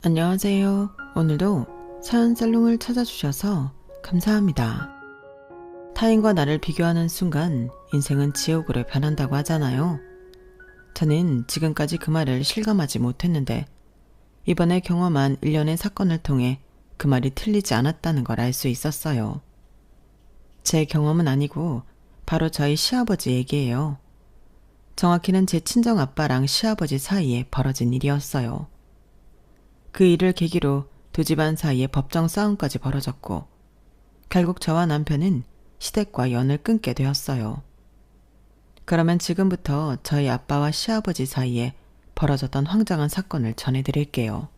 안녕하세요. 오늘도 사연살롱을 찾아주셔서 감사합니다. 타인과 나를 비교하는 순간 인생은 지옥으로 변한다고 하잖아요. 저는 지금까지 그 말을 실감하지 못했는데 이번에 경험한 일련의 사건을 통해 그 말이 틀리지 않았다는 걸 알 수 있었어요. 제 경험은 아니고 바로 저희 시아버지 얘기예요. 정확히는 제 친정아빠랑 시아버지 사이에 벌어진 일이었어요. 그 일을 계기로 두 집안 사이에 법정 싸움까지 벌어졌고 결국 저와 남편은 시댁과 연을 끊게 되었어요. 그러면 지금부터 저희 아빠와 시아버지 사이에 벌어졌던 황당한 사건을 전해드릴게요.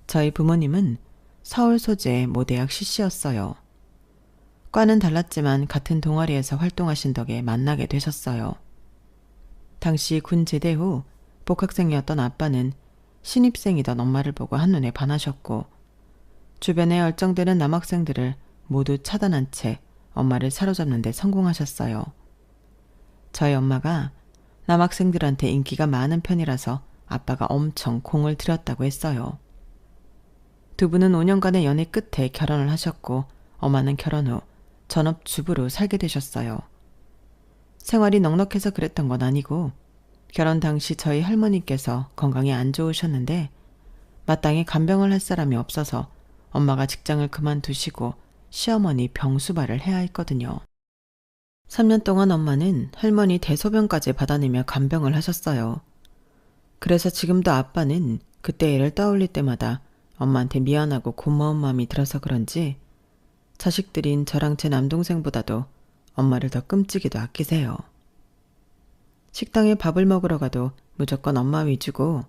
저희 부모님은 서울 소재의 모대학 CC였어요. 과는 달랐지만 같은 동아리에서 활동하신 덕에 만나게 되셨어요. 당시 군 제대 후 복학생이었던 아빠는 신입생이던 엄마를 보고 한눈에 반하셨고 주변에 얼쩡대는 남학생들을 모두 차단한 채 엄마를 사로잡는 데 성공하셨어요. 저희 엄마가 남학생들한테 인기가 많은 편이라서 아빠가 엄청 공을 들였다고 했어요. 두 분은 5년간의 연애 끝에 결혼을 하셨고 엄마는 결혼 후 전업주부로 살게 되셨어요. 생활이 넉넉해서 그랬던 건 아니고 결혼 당시 저희 할머니께서 건강이 안 좋으셨는데 마땅히 간병을 할 사람이 없어서 엄마가 직장을 그만두시고 시어머니 병수발을 해야 했거든요. 3년 동안 엄마는 할머니 대소변까지 받아내며 간병을 하셨어요. 그래서 지금도 아빠는 그때 일을 떠올릴 때마다 엄마한테 미안하고 고마운 마음이 들어서 그런지 자식들인 저랑 제 남동생보다도 엄마를 더 끔찍이도 아끼세요. 식당에 밥을 먹으러 가도 무조건 엄마 위주고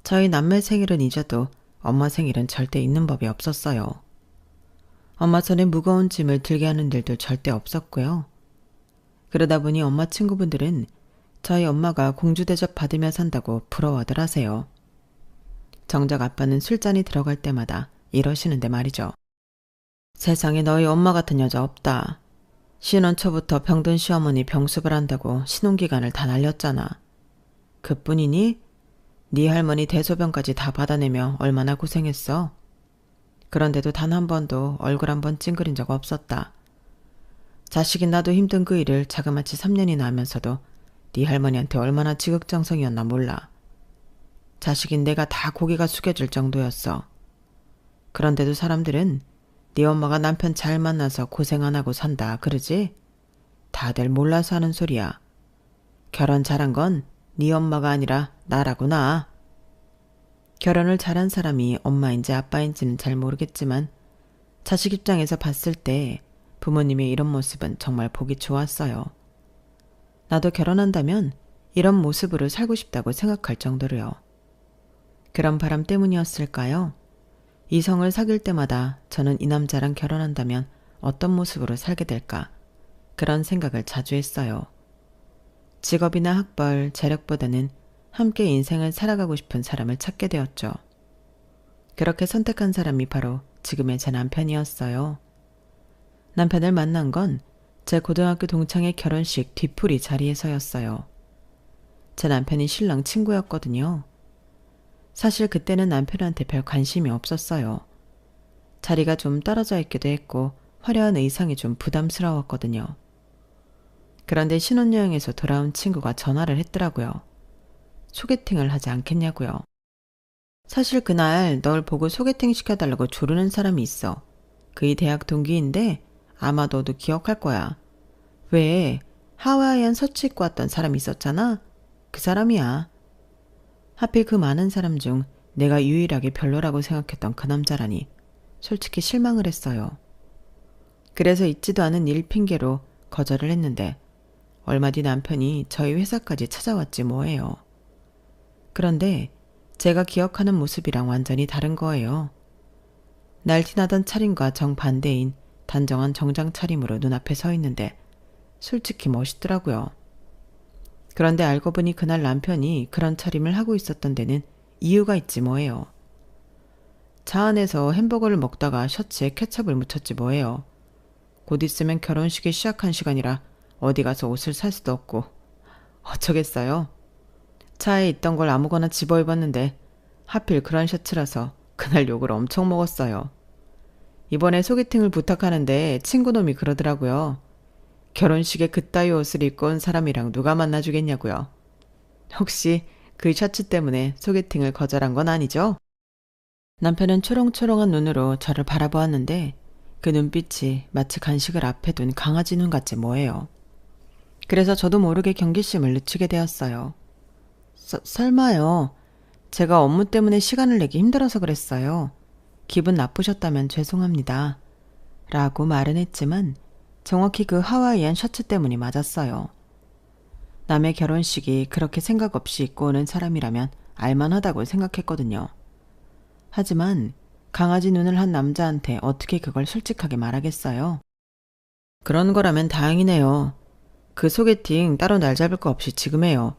저희 남매 생일은 잊어도 엄마 생일은 절대 있는 법이 없었어요. 엄마 손에 무거운 짐을 들게 하는 일도 절대 없었고요. 그러다 보니 엄마 친구분들은 저희 엄마가 공주 대접 받으며 산다고 부러워들 하세요. 정작 아빠는 술잔이 들어갈 때마다 이러시는데 말이죠. 세상에 너희 엄마 같은 여자 없다. 신혼 초부터 병든 시어머니 병습을 한다고 신혼기간을 다 날렸잖아. 그뿐이니? 네 할머니 대소변까지 다 받아내며 얼마나 고생했어. 그런데도 단 한 번도 얼굴 한 번 찡그린 적 없었다. 자식인 나도 힘든 그 일을 자그마치 3년이나 하면서도 네 할머니한테 얼마나 지극정성이었나 몰라. 자식인 내가 다 고개가 숙여질 정도였어. 그런데도 사람들은 네 엄마가 남편 잘 만나서 고생 안 하고 산다 그러지? 다들 몰라서 하는 소리야. 결혼 잘한 건 네 엄마가 아니라 나라구나. 결혼을 잘한 사람이 엄마인지 아빠인지는 잘 모르겠지만 자식 입장에서 봤을 때 부모님의 이런 모습은 정말 보기 좋았어요. 나도 결혼한다면 이런 모습으로 살고 싶다고 생각할 정도로요. 그런 바람 때문이었을까요? 이성을 사귈 때마다 저는 이 남자랑 결혼한다면 어떤 모습으로 살게 될까? 그런 생각을 자주 했어요. 직업이나 학벌, 재력보다는 함께 인생을 살아가고 싶은 사람을 찾게 되었죠. 그렇게 선택한 사람이 바로 지금의 제 남편이었어요. 남편을 만난 건 제 고등학교 동창의 결혼식 뒤풀이 자리에서였어요. 제 남편이 신랑 친구였거든요. 사실 그때는 남편한테 별 관심이 없었어요. 자리가 좀 떨어져 있기도 했고 화려한 의상이 좀 부담스러웠거든요. 그런데 신혼여행에서 돌아온 친구가 전화를 했더라고요. 소개팅을 하지 않겠냐고요. 사실 그날 널 보고 소개팅 시켜달라고 조르는 사람이 있어. 그이 대학 동기인데 아마 너도 기억할 거야. 왜 하와이안 서치 입고 왔던 사람 있었잖아? 그 사람이야. 하필 그 많은 사람 중 내가 유일하게 별로라고 생각했던 그 남자라니 솔직히 실망을 했어요. 그래서 있지도 않은 일 핑계로 거절을 했는데 얼마 뒤 남편이 저희 회사까지 찾아왔지 뭐예요. 그런데 제가 기억하는 모습이랑 완전히 다른 거예요. 날티나던 차림과 정반대인 단정한 정장 차림으로 눈앞에 서 있는데 솔직히 멋있더라고요. 그런데 알고 보니 그날 남편이 그런 차림을 하고 있었던 데는 이유가 있지 뭐예요. 차 안에서 햄버거를 먹다가 셔츠에 케첩을 묻혔지 뭐예요. 곧 있으면 결혼식이 시작한 시간이라 어디 가서 옷을 살 수도 없고 어쩌겠어요. 차에 있던 걸 아무거나 집어 입었는데 하필 그런 셔츠라서 그날 욕을 엄청 먹었어요. 이번에 소개팅을 부탁하는데 친구놈이 그러더라고요. 결혼식에 그따위 옷을 입고 온 사람이랑 누가 만나주겠냐고요. 혹시 그 셔츠 때문에 소개팅을 거절한 건 아니죠? 남편은 초롱초롱한 눈으로 저를 바라보았는데 그 눈빛이 마치 간식을 앞에 둔 강아지 눈 같지 뭐예요. 그래서 저도 모르게 경계심을 늦추게 되었어요. 설마요. 제가 업무 때문에 시간을 내기 힘들어서 그랬어요. 기분 나쁘셨다면 죄송합니다. 라고 말은 했지만 정확히 그 하와이안 셔츠 때문이 맞았어요. 남의 결혼식이 그렇게 생각 없이 입고 오는 사람이라면 알만하다고 생각했거든요. 하지만 강아지 눈을 한 남자한테 어떻게 그걸 솔직하게 말하겠어요? 그런 거라면 다행이네요. 그 소개팅 따로 날 잡을 거 없이 지금 해요.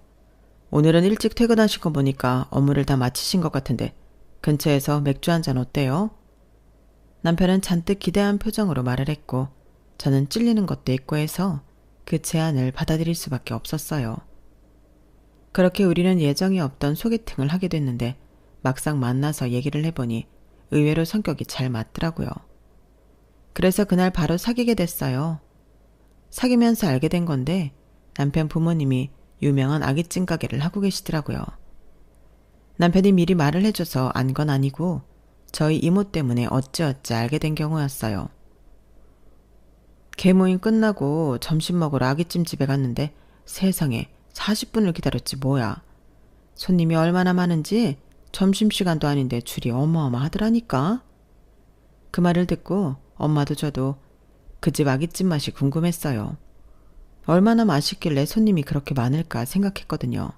오늘은 일찍 퇴근하신 거 보니까 업무를 다 마치신 것 같은데 근처에서 맥주 한잔 어때요? 남편은 잔뜩 기대한 표정으로 말을 했고 저는 찔리는 것도 있고 해서 그 제안을 받아들일 수밖에 없었어요. 그렇게 우리는 예정이 없던 소개팅을 하게 됐는데 막상 만나서 얘기를 해보니 의외로 성격이 잘 맞더라고요. 그래서 그날 바로 사귀게 됐어요. 사귀면서 알게 된 건데 남편 부모님이 유명한 아기찜 가게를 하고 계시더라고요. 남편이 미리 말을 해줘서 안 건 아니고 저희 이모 때문에 어찌어찌 알게 된 경우였어요. 개모임 끝나고 점심 먹으러 아기찜 집에 갔는데 세상에 40분을 기다렸지 뭐야. 손님이 얼마나 많은지 점심시간도 아닌데 줄이 어마어마하더라니까. 그 말을 듣고 엄마도 저도 그 집 아기찜 맛이 궁금했어요. 얼마나 맛있길래 손님이 그렇게 많을까 생각했거든요.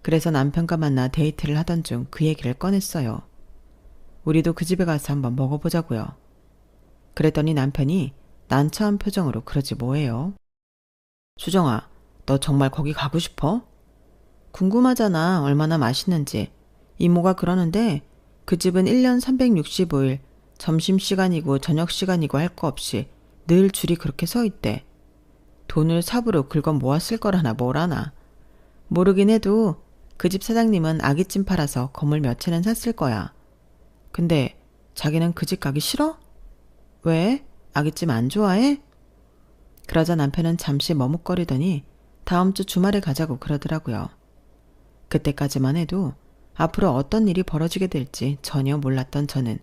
그래서 남편과 만나 데이트를 하던 중 그 얘기를 꺼냈어요. 우리도 그 집에 가서 한번 먹어보자고요. 그랬더니 남편이 난처한 표정으로 그러지 뭐예요. 수정아, 너 정말 거기 가고 싶어? 궁금하잖아, 얼마나 맛있는지. 이모가 그러는데 그 집은 1년 365일 점심시간이고 저녁시간이고 할 거 없이 늘 줄이 그렇게 서 있대. 돈을 삽으로 긁어 모았을 거라나 뭐라나. 모르긴 해도 그 집 사장님은 아기찜 팔아서 건물 몇 채는 샀을 거야. 근데 자기는 그 집 가기 싫어? 왜? 아기찜 안 좋아해? 그러자 남편은 잠시 머뭇거리더니 다음 주 주말에 가자고 그러더라고요. 그때까지만 해도 앞으로 어떤 일이 벌어지게 될지 전혀 몰랐던 저는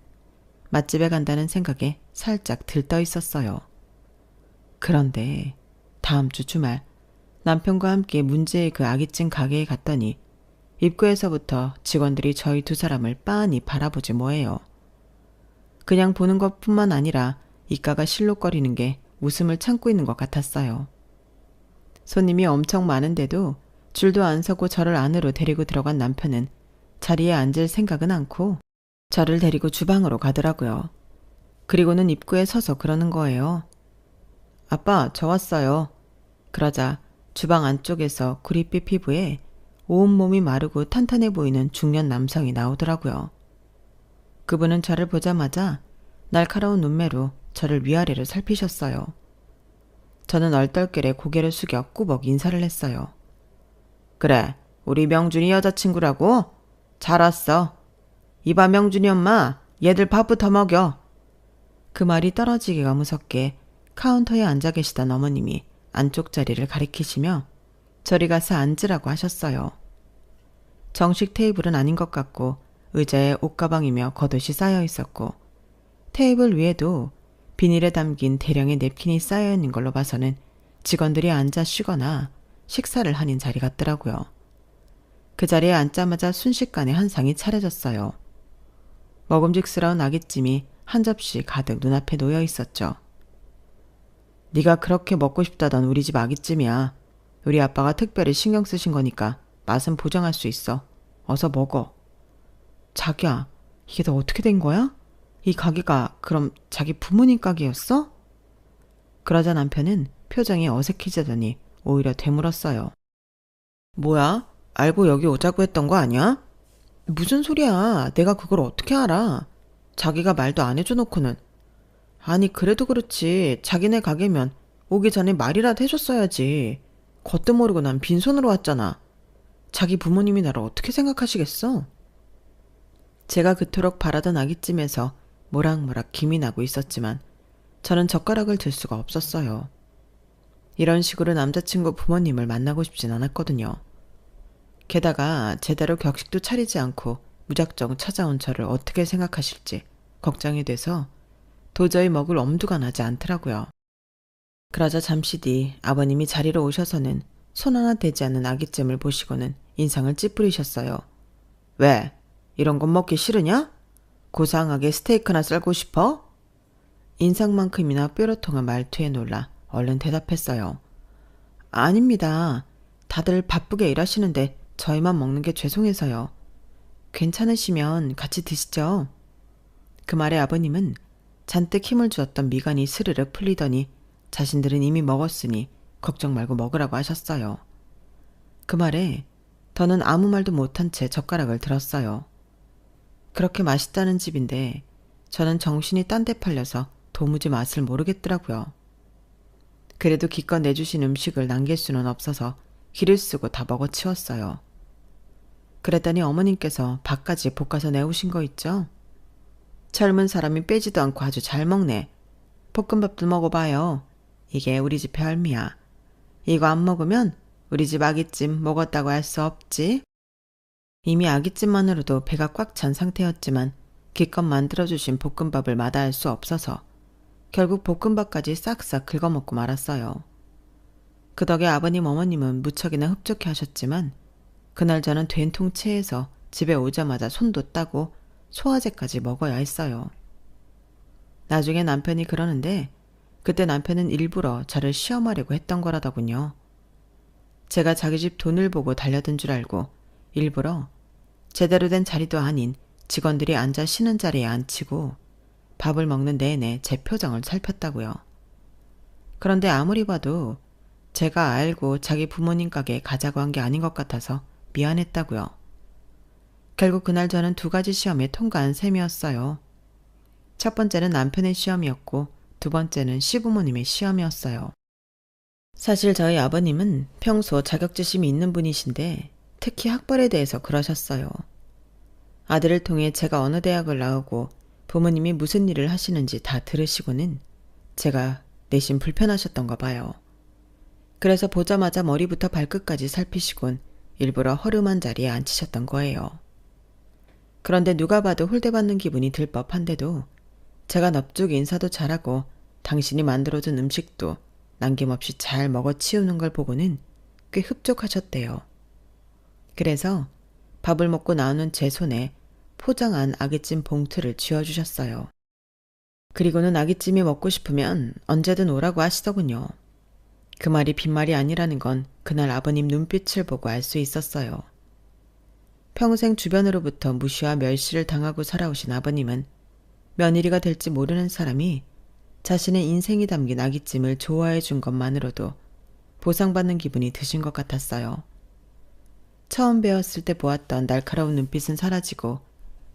맛집에 간다는 생각에 살짝 들떠 있었어요. 그런데 다음 주 주말 남편과 함께 문제의 그 아기찜 가게에 갔더니 입구에서부터 직원들이 저희 두 사람을 빤히 바라보지 뭐예요. 그냥 보는 것뿐만 아니라 입가가 실룩거리는 게 웃음을 참고 있는 것 같았어요. 손님이 엄청 많은데도 줄도 안 서고 저를 안으로 데리고 들어간 남편은 자리에 앉을 생각은 않고 저를 데리고 주방으로 가더라고요. 그리고는 입구에 서서 그러는 거예요. 아빠, 저 왔어요. 그러자 주방 안쪽에서 구릿빛 피부에 온몸이 마르고 탄탄해 보이는 중년 남성이 나오더라고요. 그분은 저를 보자마자 날카로운 눈매로 저를 위아래로 살피셨어요. 저는 얼떨결에 고개를 숙여 꾸벅 인사를 했어요. 그래, 우리 명준이 여자친구라고? 잘 왔어. 이봐 명준이 엄마, 얘들 밥부터 먹여. 그 말이 떨어지기가 무섭게 카운터에 앉아 계시던 어머님이 안쪽 자리를 가리키시며 저리 가서 앉으라고 하셨어요. 정식 테이블은 아닌 것 같고 의자에 옷가방이며 겉옷이 쌓여 있었고 테이블 위에도 비닐에 담긴 대량의 냅킨이 쌓여 있는 걸로 봐서는 직원들이 앉아 쉬거나 식사를 하는 자리 같더라고요. 그 자리에 앉자마자 순식간에 한 상이 차려졌어요. 먹음직스러운 아귀찜이 한 접시 가득 눈앞에 놓여 있었죠. 네가 그렇게 먹고 싶다던 우리 집 아귀찜이야. 우리 아빠가 특별히 신경 쓰신 거니까 맛은 보장할 수 있어. 어서 먹어. 자기야, 이게 다 어떻게 된 거야? 이 가게가 그럼 자기 부모님 가게였어? 그러자 남편은 표정이 어색해지더니 오히려 되물었어요. 뭐야? 알고 여기 오자고 했던 거 아니야? 무슨 소리야. 내가 그걸 어떻게 알아. 자기가 말도 안 해줘 놓고는. 아니 그래도 그렇지. 자기네 가게면 오기 전에 말이라도 해줬어야지. 겉도 모르고 난 빈손으로 왔잖아. 자기 부모님이 나를 어떻게 생각하시겠어? 제가 그토록 바라던 아기찜에서 모락모락 김이 나고 있었지만 저는 젓가락을 들 수가 없었어요. 이런 식으로 남자친구 부모님을 만나고 싶진 않았거든요. 게다가 제대로 격식도 차리지 않고 무작정 찾아온 저를 어떻게 생각하실지 걱정이 돼서 도저히 먹을 엄두가 나지 않더라고요. 그러자 잠시 뒤 아버님이 자리로 오셔서는 손 하나 대지 않는 아기찜을 보시고는 인상을 찌푸리셨어요. 왜? 이런 건 먹기 싫으냐? 고상하게 스테이크나 썰고 싶어? 인상만큼이나 뾰로통한 말투에 놀라 얼른 대답했어요. 아닙니다. 다들 바쁘게 일하시는데 저희만 먹는 게 죄송해서요. 괜찮으시면 같이 드시죠. 그 말에 아버님은 잔뜩 힘을 주었던 미간이 스르륵 풀리더니 자신들은 이미 먹었으니 걱정 말고 먹으라고 하셨어요. 그 말에 더는 아무 말도 못한 채 젓가락을 들었어요. 그렇게 맛있다는 집인데 저는 정신이 딴 데 팔려서 도무지 맛을 모르겠더라고요. 그래도 기껏 내주신 음식을 남길 수는 없어서 기를 쓰고 다 먹어치웠어요. 그랬더니 어머님께서 밥까지 볶아서 내오신 거 있죠? 젊은 사람이 빼지도 않고 아주 잘 먹네. 볶음밥도 먹어봐요. 이게 우리 집 별미야. 이거 안 먹으면 우리 집 아기찜 먹었다고 할 수 없지. 이미 아기찜만으로도 배가 꽉 찬 상태였지만 기껏 만들어주신 볶음밥을 마다할 수 없어서 결국 볶음밥까지 싹싹 긁어먹고 말았어요. 그 덕에 아버님 어머님은 무척이나 흡족해 하셨지만 그날 저는 된통 체해서 집에 오자마자 손도 따고 소화제까지 먹어야 했어요. 나중에 남편이 그러는데 그때 남편은 일부러 저를 시험하려고 했던 거라더군요. 제가 자기 집 돈을 보고 달려든 줄 알고 일부러 제대로 된 자리도 아닌 직원들이 앉아 쉬는 자리에 앉히고 밥을 먹는 내내 제 표정을 살폈다고요. 그런데 아무리 봐도 제가 알고 자기 부모님 가게에 가자고 한 게 아닌 것 같아서 미안했다고요. 결국 그날 저는 2가지 시험에 통과한 셈이었어요. 첫 번째는 남편의 시험이었고 2번째는 시부모님의 시험이었어요. 사실 저희 아버님은 평소 자격지심이 있는 분이신데 특히 학벌에 대해서 그러셨어요. 아들을 통해 제가 어느 대학을 나오고 부모님이 무슨 일을 하시는지 다 들으시고는 제가 내심 불편하셨던가 봐요. 그래서 보자마자 머리부터 발끝까지 살피시곤 일부러 허름한 자리에 앉히셨던 거예요. 그런데 누가 봐도 홀대받는 기분이 들 법한데도 제가 넙죽 인사도 잘하고 당신이 만들어준 음식도 남김없이 잘 먹어치우는 걸 보고는 꽤 흡족하셨대요. 그래서 밥을 먹고 나오는 제 손에 포장한 아기찜 봉투를 쥐어주셨어요. 그리고는 아기찜이 먹고 싶으면 언제든 오라고 하시더군요. 그 말이 빈말이 아니라는 건 그날 아버님 눈빛을 보고 알 수 있었어요. 평생 주변으로부터 무시와 멸시를 당하고 살아오신 아버님은 며느리가 될지 모르는 사람이 자신의 인생이 담긴 아기찜을 좋아해 준 것만으로도 보상받는 기분이 드신 것 같았어요. 처음 배웠을 때 보았던 날카로운 눈빛은 사라지고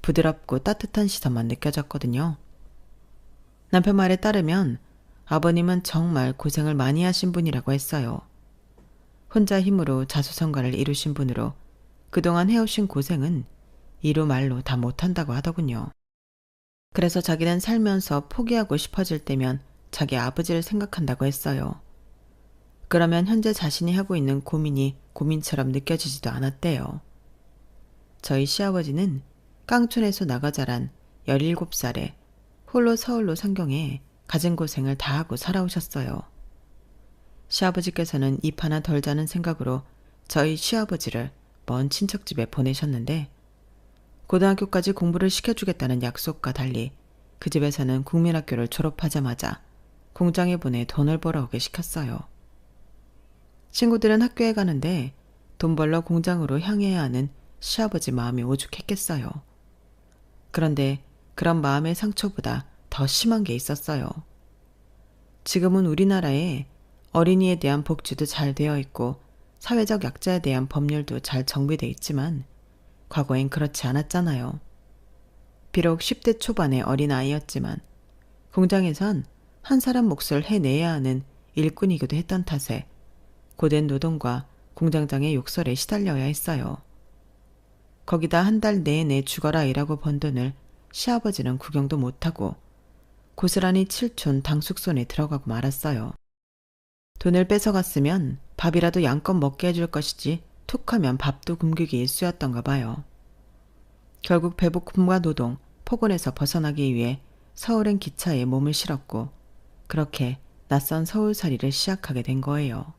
부드럽고 따뜻한 시선만 느껴졌거든요. 남편 말에 따르면 아버님은 정말 고생을 많이 하신 분이라고 했어요. 혼자 힘으로 자수성가를 이루신 분으로 그동안 해오신 고생은 이루 말로 다 못한다고 하더군요. 그래서 자기는 살면서 포기하고 싶어질 때면 자기 아버지를 생각한다고 했어요. 그러면 현재 자신이 하고 있는 고민이 고민처럼 느껴지지도 않았대요. 저희 시아버지는 깡촌에서 나가 자란 17살에 홀로 서울로 상경해 가진 고생을 다 하고 살아오셨어요. 시아버지께서는 입 하나 덜 자는 생각으로 저희 시아버지를 먼 친척집에 보내셨는데 고등학교까지 공부를 시켜주겠다는 약속과 달리 그 집에서는 국민학교를 졸업하자마자 공장에 보내 돈을 벌어오게 시켰어요. 친구들은 학교에 가는데 돈 벌러 공장으로 향해야 하는 시아버지 마음이 오죽했겠어요. 그런데 그런 마음의 상처보다 더 심한 게 있었어요. 지금은 우리나라에 어린이에 대한 복지도 잘 되어 있고 사회적 약자에 대한 법률도 잘 정비돼 있지만 과거엔 그렇지 않았잖아요. 비록 10대 초반의 어린아이였지만 공장에선 한 사람 몫을 해내야 하는 일꾼이기도 했던 탓에 고된 노동과 공장장의 욕설에 시달려야 했어요. 거기다 한 달 내내 죽어라 일하고 번 돈을 시아버지는 구경도 못하고 고스란히 칠촌 당숙손에 들어가고 말았어요. 돈을 뺏어갔으면 밥이라도 양껏 먹게 해줄 것이지 툭하면 밥도 굶기기 일쑤였던가 봐요. 결국 배고픔과 노동, 폭언에서 벗어나기 위해 서울행 기차에 몸을 실었고 그렇게 낯선 서울살이를 시작하게 된 거예요.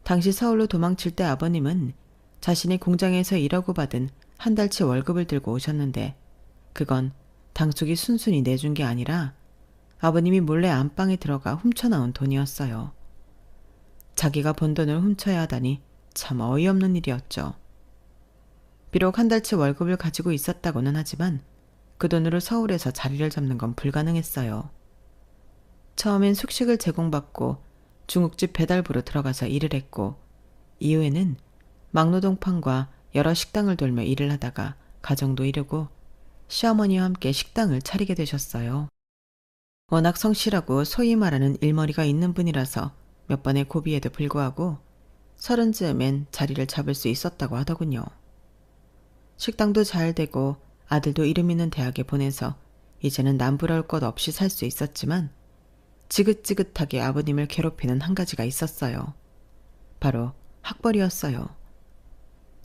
당시 서울로 도망칠 때 아버님은 자신이 공장에서 일하고 받은 한 달치 월급을 들고 오셨는데 그건 당숙이 순순히 내준 게 아니라 아버님이 몰래 안방에 들어가 훔쳐나온 돈이었어요. 자기가 번 돈을 훔쳐야 하다니 참 어이없는 일이었죠. 비록 한 달치 월급을 가지고 있었다고는 하지만 그 돈으로 서울에서 자리를 잡는 건 불가능했어요. 처음엔 숙식을 제공받고 중국집 배달부로 들어가서 일을 했고 이후에는 막노동판과 여러 식당을 돌며 일을 하다가 가정도 이루고 시어머니와 함께 식당을 차리게 되셨어요. 워낙 성실하고 소위 말하는 일머리가 있는 분이라서 몇 번의 고비에도 불구하고 30쯤엔 자리를 잡을 수 있었다고 하더군요. 식당도 잘 되고 아들도 이름 있는 대학에 보내서 이제는 남부러울 것 없이 살 수 있었지만 지긋지긋하게 아버님을 괴롭히는 한 가지가 있었어요. 바로 학벌이었어요.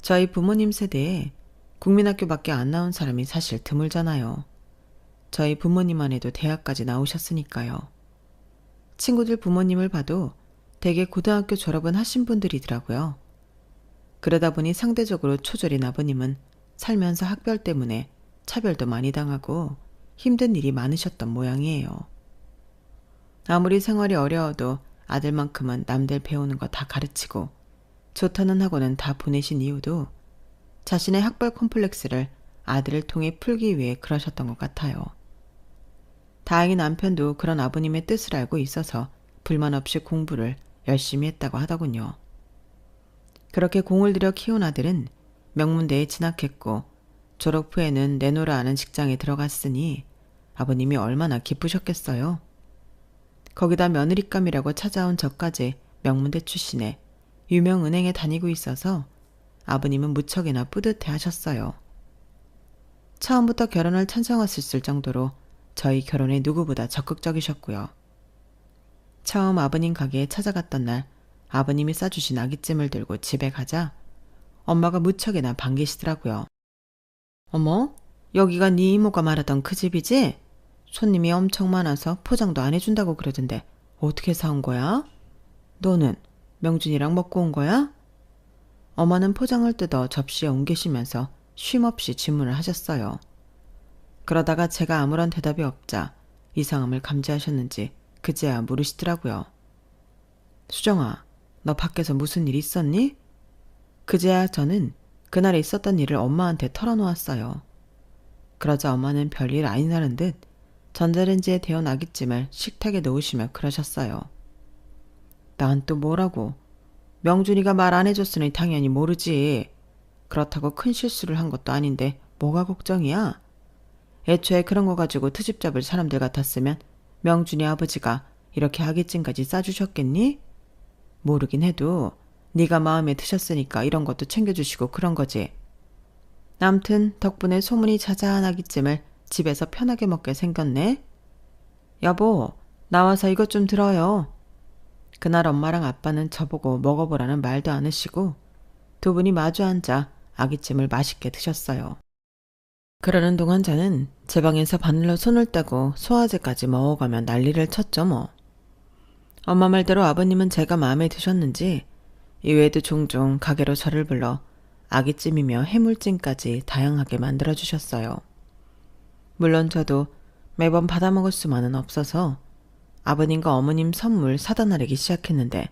저희 부모님 세대에 국민학교밖에 안 나온 사람이 사실 드물잖아요. 저희 부모님만 해도 대학까지 나오셨으니까요. 친구들 부모님을 봐도 대개 고등학교 졸업은 하신 분들이더라고요. 그러다 보니 상대적으로 초졸인 아버님은 살면서 학벌 때문에 차별도 많이 당하고 힘든 일이 많으셨던 모양이에요. 아무리 생활이 어려워도 아들만큼은 남들 배우는 거 다 가르치고 좋다는 학원은 다 보내신 이유도 자신의 학벌 콤플렉스를 아들을 통해 풀기 위해 그러셨던 것 같아요. 다행히 남편도 그런 아버님의 뜻을 알고 있어서 불만 없이 공부를 열심히 했다고 하더군요. 그렇게 공을 들여 키운 아들은 명문대에 진학했고 졸업 후에는 내노라 하는 직장에 들어갔으니 아버님이 얼마나 기쁘셨겠어요. 거기다 며느리감이라고 찾아온 저까지 명문대 출신에 유명 은행에 다니고 있어서 아버님은 무척이나 뿌듯해 하셨어요. 처음부터 결혼을 찬성하셨을 정도로 저희 결혼에 누구보다 적극적이셨고요. 처음 아버님 가게에 찾아갔던 날 아버님이 싸주신 아귀찜을 들고 집에 가자 엄마가 무척이나 반기시더라고요. 어머, 여기가 네 이모가 말하던 그 집이지? 손님이 엄청 많아서 포장도 안 해준다고 그러던데 어떻게 사온 거야? 너는 명준이랑 먹고 온 거야? 엄마는 포장을 뜯어 접시에 옮기시면서 쉼없이 질문을 하셨어요. 그러다가 제가 아무런 대답이 없자 이상함을 감지하셨는지 그제야 물으시더라고요. 수정아, 너 밖에서 무슨 일 있었니? 그제야 저는 그날에 있었던 일을 엄마한테 털어놓았어요. 그러자 엄마는 별일 아니라는 듯 전자레인지에 데운 아귀찜을 식탁에 놓으시며 그러셨어요. 난 또 뭐라고? 명준이가 말 안 해줬으니 당연히 모르지. 그렇다고 큰 실수를 한 것도 아닌데 뭐가 걱정이야? 애초에 그런 거 가지고 트집 잡을 사람들 같았으면 명준이 아버지가 이렇게 아귀찜까지 싸주셨겠니? 모르긴 해도 네가 마음에 드셨으니까 이런 것도 챙겨주시고 그런 거지. 남튼 덕분에 소문이 자자한 아귀찜을 집에서 편하게 먹게 생겼네. 여보, 나와서 이것 좀 들어요. 그날 엄마랑 아빠는 저보고 먹어보라는 말도 안 하시고 두 분이 마주 앉아 아귀찜을 맛있게 드셨어요. 그러는 동안 저는 제 방에서 바늘로 손을 떼고 소화제까지 먹어가며 난리를 쳤죠 뭐. 엄마 말대로 아버님은 제가 마음에 드셨는지 이외에도 종종 가게로 저를 불러 아귀찜이며 해물찜까지 다양하게 만들어주셨어요. 물론 저도 매번 받아먹을 수만은 없어서 아버님과 어머님 선물 사다 나르기 시작했는데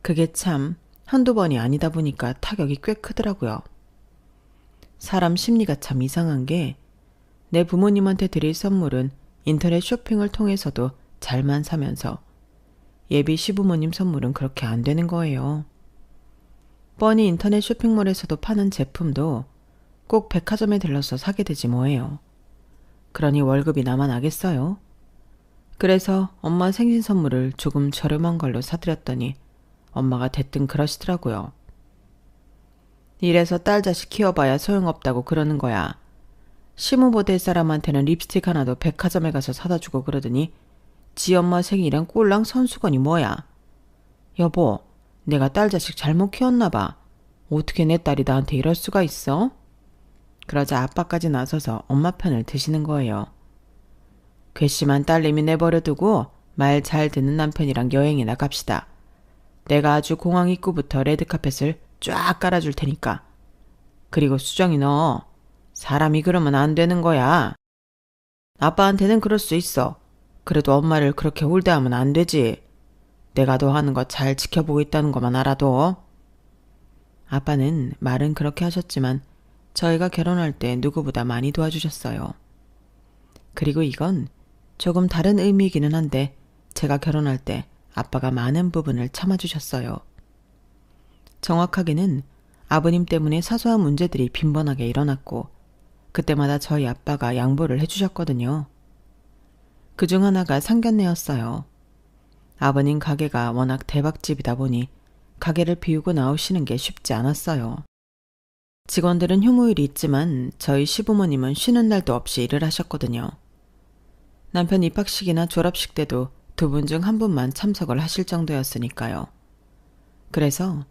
그게 참 한두 번이 아니다 보니까 타격이 꽤 크더라고요. 사람 심리가 참 이상한 게 내 부모님한테 드릴 선물은 인터넷 쇼핑을 통해서도 잘만 사면서 예비 시부모님 선물은 그렇게 안 되는 거예요. 뻔히 인터넷 쇼핑몰에서도 파는 제품도 꼭 백화점에 들러서 사게 되지 뭐예요. 그러니 월급이 나만 나겠어요. 그래서 엄마 생신 선물을 조금 저렴한 걸로 사드렸더니 엄마가 대뜸 그러시더라고요. 이래서 딸 자식 키워봐야 소용없다고 그러는 거야. 시무보 될 사람한테는 립스틱 하나도 백화점에 가서 사다 주고 그러더니 지 엄마 생일엔 꼴랑 선수건이 뭐야. 여보, 내가 딸 자식 잘못 키웠나 봐. 어떻게 내 딸이 나한테 이럴 수가 있어? 그러자 아빠까지 나서서 엄마 편을 드시는 거예요. 괘씸한 딸내미 내버려두고 말 잘 듣는 남편이랑 여행이나 갑시다. 내가 아주 공항 입구부터 레드카펫을 쫙 깔아줄 테니까. 그리고 수정이 너 사람이 그러면 안 되는 거야. 아빠한테는 그럴 수 있어. 그래도 엄마를 그렇게 홀대하면 안 되지. 내가 너 하는 거 잘 지켜보고 있다는 것만 알아도. 아빠는 말은 그렇게 하셨지만 저희가 결혼할 때 누구보다 많이 도와주셨어요. 그리고 이건 조금 다른 의미이기는 한데 제가 결혼할 때 아빠가 많은 부분을 참아주셨어요. 정확하게는 아버님 때문에 사소한 문제들이 빈번하게 일어났고 그때마다 저희 아빠가 양보를 해주셨거든요. 그중 하나가 상견례였어요. 아버님 가게가 워낙 대박집이다 보니 가게를 비우고 나오시는 게 쉽지 않았어요. 직원들은 휴무일이 있지만 저희 시부모님은 쉬는 날도 없이 일을 하셨거든요. 남편 입학식이나 졸업식 때도 두 분 중 한 분만 참석을 하실 정도였으니까요. 그래서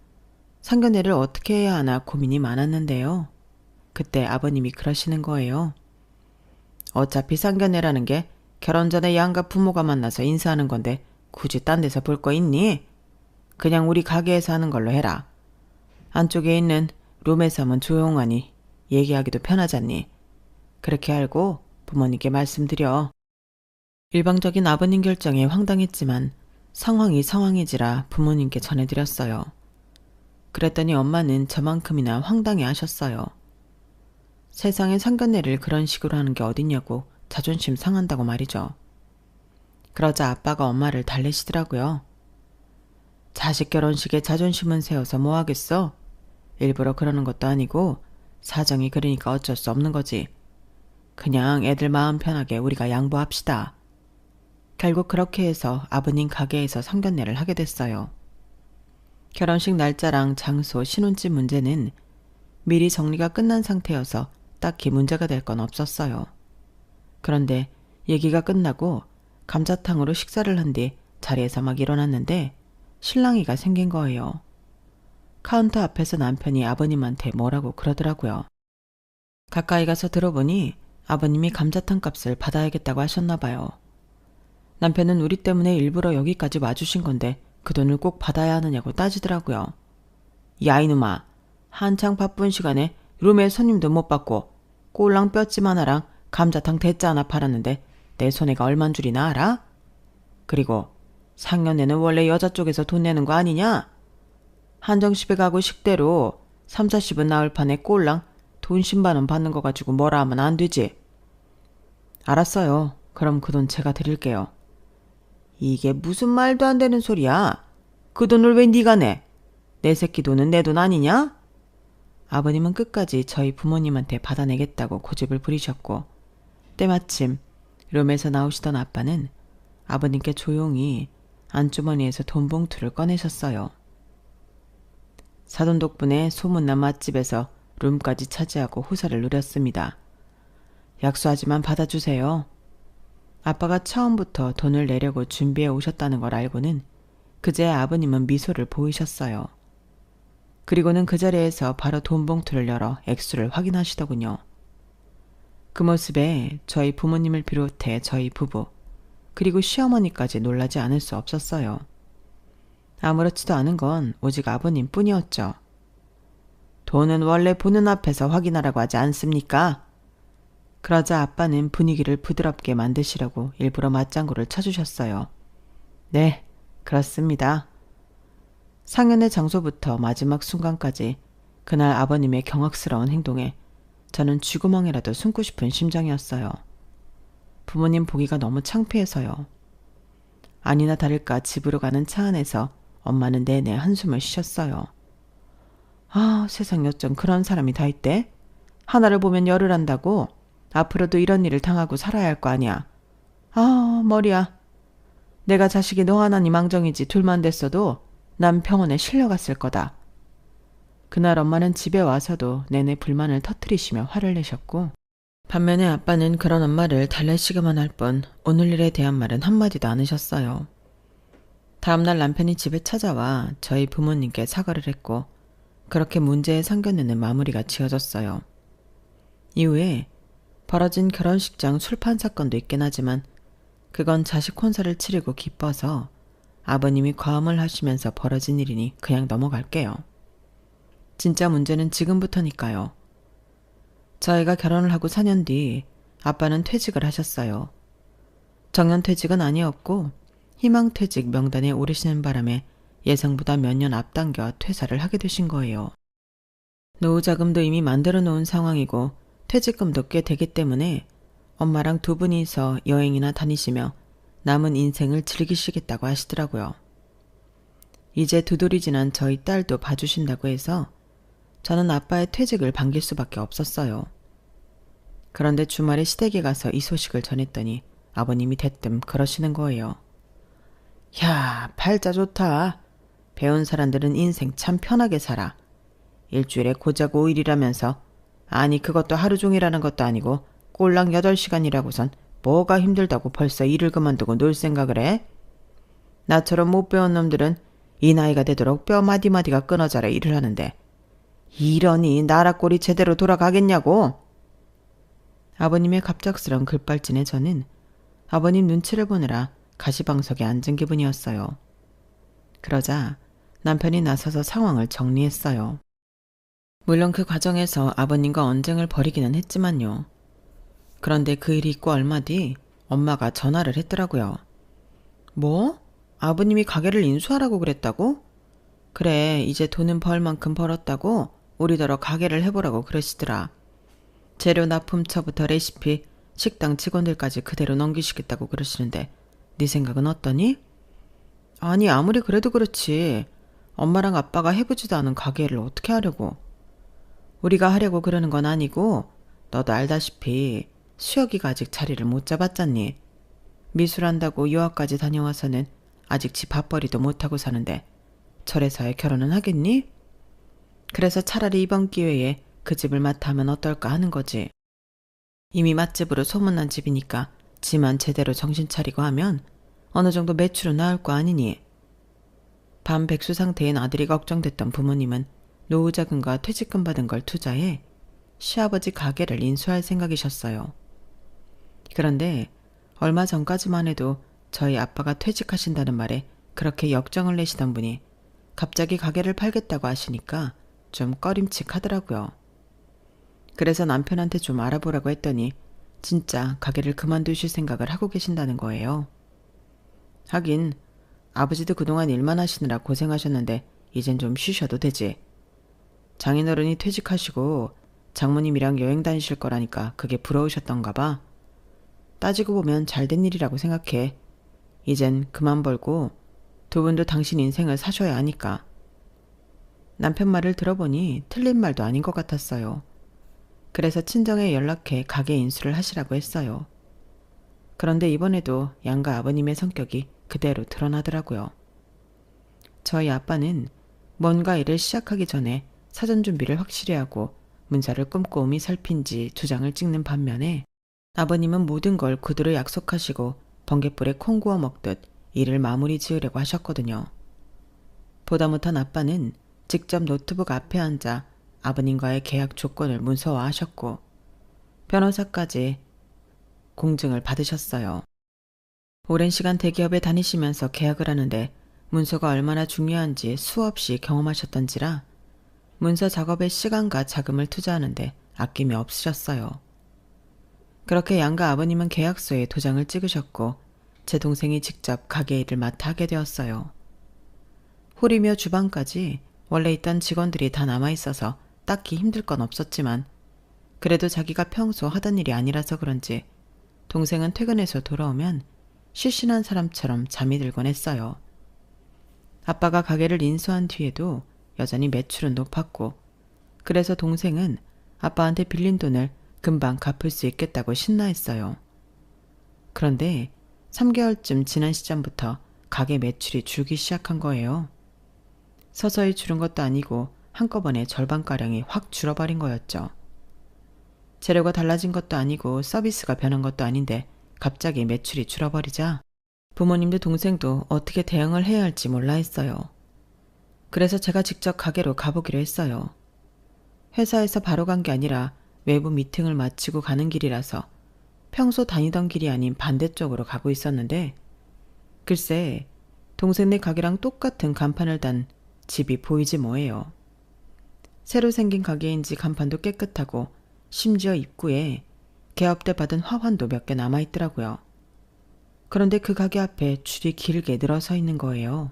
상견례를 어떻게 해야 하나 고민이 많았는데요. 그때 아버님이 그러시는 거예요. 어차피 상견례라는 게 결혼 전에 양가 부모가 만나서 인사하는 건데 굳이 딴 데서 볼 거 있니? 그냥 우리 가게에서 하는 걸로 해라. 안쪽에 있는 룸에서 하면 조용하니 얘기하기도 편하잖니. 그렇게 알고 부모님께 말씀드려. 일방적인 아버님 결정에 황당했지만 상황이 상황이지라 부모님께 전해드렸어요. 그랬더니 엄마는 저만큼이나 황당해 하셨어요. 세상에 상견례를 그런 식으로 하는 게 어딨냐고 자존심 상한다고 말이죠. 그러자 아빠가 엄마를 달래시더라고요. 자식 결혼식에 자존심은 세워서 뭐 하겠어? 일부러 그러는 것도 아니고 사정이 그러니까 어쩔 수 없는 거지. 그냥 애들 마음 편하게 우리가 양보합시다. 결국 그렇게 해서 아버님 가게에서 상견례를 하게 됐어요. 결혼식 날짜랑 장소, 신혼집 문제는 미리 정리가 끝난 상태여서 딱히 문제가 될 건 없었어요. 그런데 얘기가 끝나고 감자탕으로 식사를 한 뒤 자리에서 막 일어났는데 실랑이가 생긴 거예요. 카운터 앞에서 남편이 아버님한테 뭐라고 그러더라고요. 가까이 가서 들어보니 아버님이 감자탕 값을 받아야겠다고 하셨나 봐요. 남편은 우리 때문에 일부러 여기까지 와주신 건데 그 돈을 꼭 받아야 하느냐고 따지더라고요. 야 이놈아, 한창 바쁜 시간에 룸에 손님도 못 받고 꼴랑 뼈찜 하나랑 감자탕 대짜 하나 팔았는데 내 손해가 얼만 줄이나 알아? 그리고 상견례는 원래 여자 쪽에서 돈 내는 거 아니냐? 한정식에 가고 식대로 3, 40은 나올 판에 꼴랑 돈 10만 원 받는 거 가지고 뭐라 하면 안 되지. 알았어요. 그럼 그 돈 제가 드릴게요. 이게 무슨 말도 안 되는 소리야. 그 돈을 왜 네가 내? 내 새끼 돈은 내 돈 아니냐? 아버님은 끝까지 저희 부모님한테 받아내겠다고 고집을 부리셨고 때마침 룸에서 나오시던 아빠는 아버님께 조용히 안주머니에서 돈 봉투를 꺼내셨어요. 사돈 덕분에 소문난 맛집에서 룸까지 차지하고 호사를 누렸습니다. 약소하지만 받아주세요. 아빠가 처음부터 돈을 내려고 준비해 오셨다는 걸 알고는 그제야 아버님은 미소를 보이셨어요. 그리고는 그 자리에서 바로 돈 봉투를 열어 액수를 확인하시더군요. 그 모습에 저희 부모님을 비롯해 저희 부부 그리고 시어머니까지 놀라지 않을 수 없었어요. 아무렇지도 않은 건 오직 아버님 뿐이었죠. 돈은 원래 보는 앞에서 확인하라고 하지 않습니까? 그러자 아빠는 분위기를 부드럽게 만드시려고 일부러 맞장구를 쳐주셨어요. 네, 그렇습니다. 상견례 장소부터 마지막 순간까지 그날 아버님의 경악스러운 행동에 저는 쥐구멍이라도 숨고 싶은 심정이었어요. 부모님 보기가 너무 창피해서요. 아니나 다를까 집으로 가는 차 안에서 엄마는 내내 한숨을 쉬셨어요. 아, 세상에 어쩜 그런 사람이 다 있대? 하나를 보면 열을 한다고? 앞으로도 이런 일을 당하고 살아야 할 거 아니야. 아, 머리야. 내가 자식이 너 하나니 망정이지 둘만 됐어도 난 병원에 실려갔을 거다. 그날 엄마는 집에 와서도 내내 불만을 터뜨리시며 화를 내셨고, 반면에 아빠는 그런 엄마를 달래시기만 할 뿐 오늘 일에 대한 말은 한마디도 안 하셨어요. 다음날 남편이 집에 찾아와 저희 부모님께 사과를 했고, 그렇게 문제의 상견례는 마무리가 지어졌어요. 이후에 벌어진 결혼식장 술판 사건도 있긴 하지만 그건 자식 혼사를 치르고 기뻐서 아버님이 과음을 하시면서 벌어진 일이니 그냥 넘어갈게요. 진짜 문제는 지금부터니까요. 저희가 결혼을 하고 4년 뒤 아빠는 퇴직을 하셨어요. 정년퇴직은 아니었고 희망퇴직 명단에 오르시는 바람에 예상보다 몇 년 앞당겨 퇴사를 하게 되신 거예요. 노후자금도 이미 만들어 놓은 상황이고 퇴직금도 꽤 되기 때문에 엄마랑 두 분이서 여행이나 다니시며 남은 인생을 즐기시겠다고 하시더라고요. 이제 두돌이 지난 저희 딸도 봐주신다고 해서 저는 아빠의 퇴직을 반길 수밖에 없었어요. 그런데 주말에 시댁에 가서 이 소식을 전했더니 아버님이 대뜸 그러시는 거예요. 야, 팔자 좋다. 배운 사람들은 인생 참 편하게 살아. 일주일에 고작 5일이라면서 아니 그것도 하루 종일 하는 것도 아니고 꼴랑 8시간이라고선 뭐가 힘들다고 벌써 일을 그만두고 놀 생각을 해? 나처럼 못 배운 놈들은 이 나이가 되도록 뼈 마디마디가 끊어져라 일을 하는데 이러니 나라 꼴이 제대로 돌아가겠냐고. 아버님의 갑작스런 급발진에 저는 아버님 눈치를 보느라 가시방석에 앉은 기분이었어요. 그러자 남편이 나서서 상황을 정리했어요. 물론 그 과정에서 아버님과 언쟁을 벌이기는 했지만요. 그런데 그 일이 있고 얼마 뒤 엄마가 전화를 했더라고요. 뭐? 아버님이 가게를 인수하라고 그랬다고? 그래, 이제 돈은 벌 만큼 벌었다고 우리더러 가게를 해보라고 그러시더라. 재료 납품처부터 레시피, 식당 직원들까지 그대로 넘기시겠다고 그러시는데 네 생각은 어떠니? 아니 아무리 그래도 그렇지. 엄마랑 아빠가 해보지도 않은 가게를 어떻게 하려고. 우리가 하려고 그러는 건 아니고 너도 알다시피 수혁이가 아직 자리를 못 잡았잖니. 미술한다고 유학까지 다녀와서는 아직 집 밥벌이도 못하고 사는데 저래서야 결혼은 하겠니? 그래서 차라리 이번 기회에 그 집을 맡아 하면 어떨까 하는 거지. 이미 맛집으로 소문난 집이니까 지만 제대로 정신 차리고 하면 어느 정도 매출은 나올 거 아니니. 반백수 상태인 아들이 걱정됐던 부모님은 노후자금과 퇴직금 받은 걸 투자해 시아버지 가게를 인수할 생각이셨어요. 그런데 얼마 전까지만 해도 저희 아빠가 퇴직하신다는 말에 그렇게 역정을 내시던 분이 갑자기 가게를 팔겠다고 하시니까 좀 꺼림칙하더라고요. 그래서 남편한테 좀 알아보라고 했더니 진짜 가게를 그만두실 생각을 하고 계신다는 거예요. 하긴 아버지도 그동안 일만 하시느라 고생하셨는데 이젠 좀 쉬셔도 되지. 장인어른이 퇴직하시고 장모님이랑 여행 다니실 거라니까 그게 부러우셨던가 봐. 따지고 보면 잘된 일이라고 생각해. 이젠 그만 벌고 두 분도 당신 인생을 사셔야 하니까. 남편 말을 들어보니 틀린 말도 아닌 것 같았어요. 그래서 친정에 연락해 가게 인수를 하시라고 했어요. 그런데 이번에도 양가 아버님의 성격이 그대로 드러나더라고요. 저희 아빠는 뭔가 일을 시작하기 전에 사전 준비를 확실히 하고 문서를 꼼꼼히 살핀 지 2장을 찍는 반면에 아버님은 모든 걸 구두로 약속하시고 번갯불에 콩 구워 먹듯 일을 마무리 지으려고 하셨거든요. 보다 못한 아빠는 직접 노트북 앞에 앉아 아버님과의 계약 조건을 문서화하셨고 변호사까지 공증을 받으셨어요. 오랜 시간 대기업에 다니시면서 계약을 하는데 문서가 얼마나 중요한지 수없이 경험하셨던지라 문서 작업에 시간과 자금을 투자하는데 아낌이 없으셨어요. 그렇게 양가 아버님은 계약서에 도장을 찍으셨고 제 동생이 직접 가게 일을 맡아 하게 되었어요. 홀이며 주방까지 원래 있던 직원들이 다 남아있어서 딱히 힘들 건 없었지만 그래도 자기가 평소 하던 일이 아니라서 그런지 동생은 퇴근해서 돌아오면 실신한 사람처럼 잠이 들곤 했어요. 아빠가 가게를 인수한 뒤에도 여전히 매출은 높았고 그래서 동생은 아빠한테 빌린 돈을 금방 갚을 수 있겠다고 신나했어요. 그런데 3개월쯤 지난 시점부터 가게 매출이 줄기 시작한 거예요. 서서히 줄은 것도 아니고 한꺼번에 절반가량이 확 줄어버린 거였죠. 재료가 달라진 것도 아니고 서비스가 변한 것도 아닌데 갑자기 매출이 줄어버리자 부모님도 동생도 어떻게 대응을 해야 할지 몰라 했어요. 그래서 제가 직접 가게로 가보기로 했어요. 회사에서 바로 간 게 아니라 외부 미팅을 마치고 가는 길이라서 평소 다니던 길이 아닌 반대쪽으로 가고 있었는데 글쎄 동생네 가게랑 똑같은 간판을 단 집이 보이지 뭐예요. 새로 생긴 가게인지 간판도 깨끗하고 심지어 입구에 개업 때 받은 화환도 몇 개 남아있더라고요. 그런데 그 가게 앞에 줄이 길게 늘어서 있는 거예요.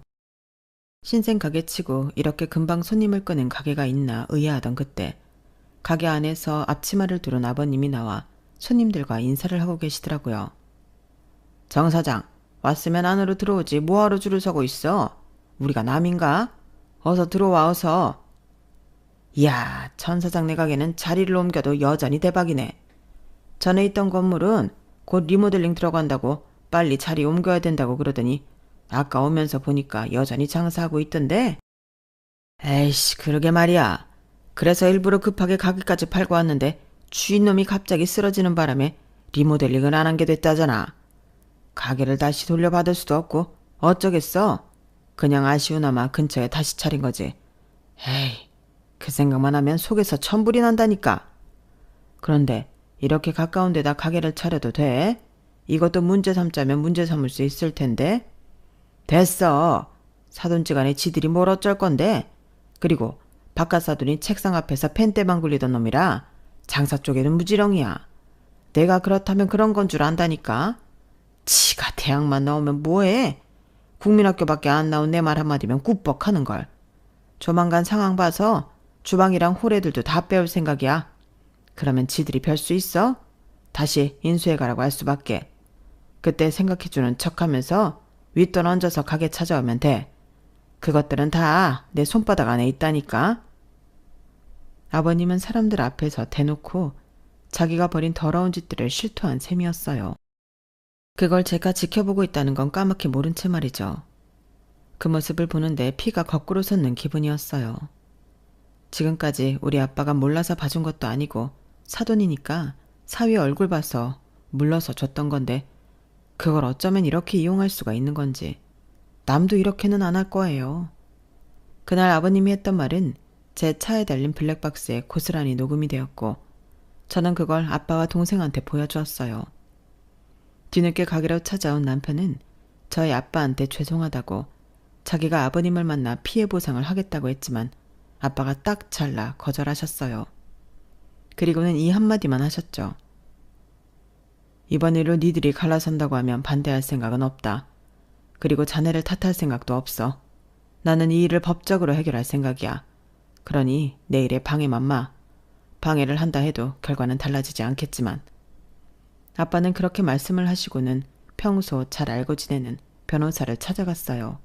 신생 가게치고 이렇게 금방 손님을 끄는 가게가 있나 의아하던 그때 가게 안에서 앞치마를 두른 아버님이 나와 손님들과 인사를 하고 계시더라고요. 정 사장, 왔으면 안으로 들어오지 뭐하러 줄을 서고 있어? 우리가 남인가? 어서 들어와 어서. 이야, 천 사장네 가게는 자리를 옮겨도 여전히 대박이네. 전에 있던 건물은 곧 리모델링 들어간다고 빨리 자리 옮겨야 된다고 그러더니 아까 오면서 보니까 여전히 장사하고 있던데? 에이씨, 그러게 말이야. 그래서 일부러 급하게 가게까지 팔고 왔는데 주인놈이 갑자기 쓰러지는 바람에 리모델링을 안 한 게 됐다잖아. 가게를 다시 돌려받을 수도 없고 어쩌겠어? 그냥 아쉬우나마 근처에 다시 차린 거지. 에이, 그 생각만 하면 속에서 천불이 난다니까. 그런데 이렇게 가까운 데다 가게를 차려도 돼? 이것도 문제 삼자면 문제 삼을 수 있을 텐데. 됐어. 사돈지간에 지들이 뭘 어쩔 건데. 그리고 바깥 사돈이 책상 앞에서 펜대만 굴리던 놈이라 장사 쪽에는 무지렁이야. 내가 그렇다면 그런 건 줄 안다니까. 지가 대학만 나오면 뭐해? 국민학교밖에 안 나온 내 말 한마디면 꾸벅하는걸. 조만간 상황 봐서 주방이랑 홀애들도 다 빼올 생각이야. 그러면 지들이 별 수 있어? 다시 인수해가라고 할 수밖에. 그때 생각해주는 척하면서 윗돈 얹어서 가게 찾아오면 돼. 그것들은 다 내 손바닥 안에 있다니까. 아버님은 사람들 앞에서 대놓고 자기가 벌인 더러운 짓들을 실토한 셈이었어요. 그걸 제가 지켜보고 있다는 건 까맣게 모른 채 말이죠. 그 모습을 보는데 피가 거꾸로 솟는 기분이었어요. 지금까지 우리 아빠가 몰라서 봐준 것도 아니고 사돈이니까 사위 얼굴 봐서 물러서 줬던 건데 그걸 어쩌면 이렇게 이용할 수가 있는 건지 남도 이렇게는 안 할 거예요. 그날 아버님이 했던 말은 제 차에 달린 블랙박스에 고스란히 녹음이 되었고 저는 그걸 아빠와 동생한테 보여주었어요. 뒤늦게 가게로 찾아온 남편은 저희 아빠한테 죄송하다고 자기가 아버님을 만나 피해 보상을 하겠다고 했지만 아빠가 딱 잘라 거절하셨어요. 그리고는 이 한마디만 하셨죠. 이번 일로 니들이 갈라선다고 하면 반대할 생각은 없다. 그리고 자네를 탓할 생각도 없어. 나는 이 일을 법적으로 해결할 생각이야. 그러니 내일에 방해만 마. 방해를 한다 해도 결과는 달라지지 않겠지만. 아빠는 그렇게 말씀을 하시고는 평소 잘 알고 지내는 변호사를 찾아갔어요.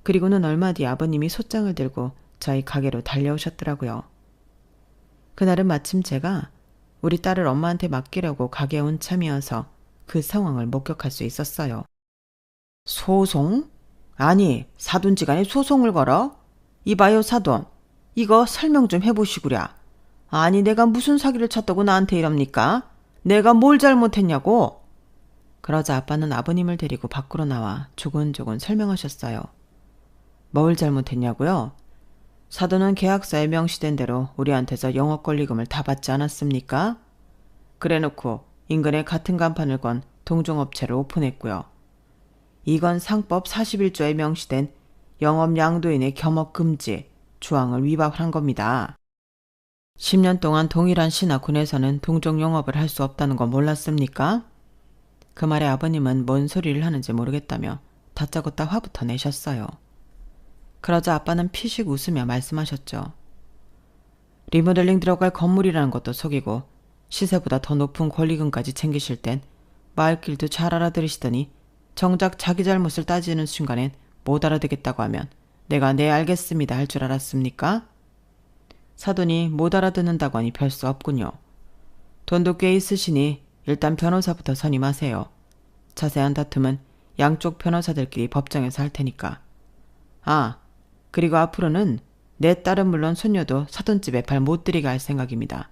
그리고는 얼마 뒤 아버님이 솥장을 들고 저희 가게로 달려오셨더라고요. 그날은 마침 제가 우리 딸을 엄마한테 맡기려고 가게에 온 참이어서 그 상황을 목격할 수 있었어요. 소송? 아니, 사돈지간에 소송을 걸어? 이봐요 사돈, 이거 설명 좀 해보시구랴. 아니 내가 무슨 사기를 쳤다고 나한테 이럽니까? 내가 뭘 잘못했냐고? 그러자 아빠는 아버님을 데리고 밖으로 나와 조곤조곤 설명하셨어요. 뭘 잘못했냐고요? 사돈은 계약서에 명시된 대로 우리한테서 영업 권리금을 다 받지 않았습니까? 그래놓고 인근에 같은 간판을 건 동종업체를 오픈했고요. 이건 상법 41조에 명시된 영업 양도인의 겸업 금지 조항을 위반한 겁니다. 10년 동안 동일한 시나 군에서는 동종 영업을 할 수 없다는 거 몰랐습니까? 그 말에 아버님은 뭔 소리를 하는지 모르겠다며 다짜고짜 화부터 내셨어요. 그러자 아빠는 피식 웃으며 말씀하셨죠. 리모델링 들어갈 건물이라는 것도 속이고 시세보다 더 높은 권리금까지 챙기실 땐 말귀도 잘 알아들으시더니 정작 자기 잘못을 따지는 순간엔 못 알아듣겠다고 하면 내가 네 알겠습니다 할 줄 알았습니까? 사돈이 못 알아듣는다고 하니 별 수 없군요. 돈도 꽤 있으시니 일단 변호사부터 선임하세요. 자세한 다툼은 양쪽 변호사들끼리 법정에서 할 테니까. 아, 그리고 앞으로는 내 딸은 물론 손녀도 사돈집에 발 못 들이게 할 생각입니다.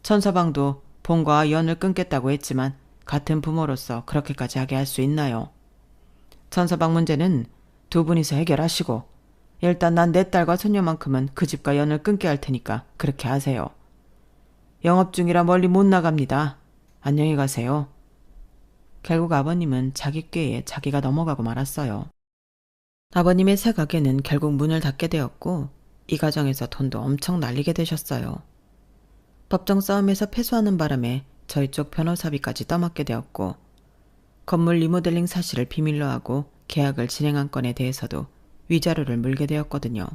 천서방도 본과 연을 끊겠다고 했지만 같은 부모로서 그렇게까지 하게 할 수 있나요? 천서방 문제는 두 분이서 해결하시고 일단 난 내 딸과 손녀만큼은 그 집과 연을 끊게 할 테니까 그렇게 하세요. 영업 중이라 멀리 못 나갑니다. 안녕히 가세요. 결국 아버님은 자기 꾀에 자기가 넘어가고 말았어요. 아버님의 새 가게는 결국 문을 닫게 되었고 이 과정에서 돈도 엄청 날리게 되셨어요. 법정 싸움에서 패소하는 바람에 저희 쪽 변호사비까지 떠맡게 되었고 건물 리모델링 사실을 비밀로 하고 계약을 진행한 건에 대해서도 위자료를 물게 되었거든요.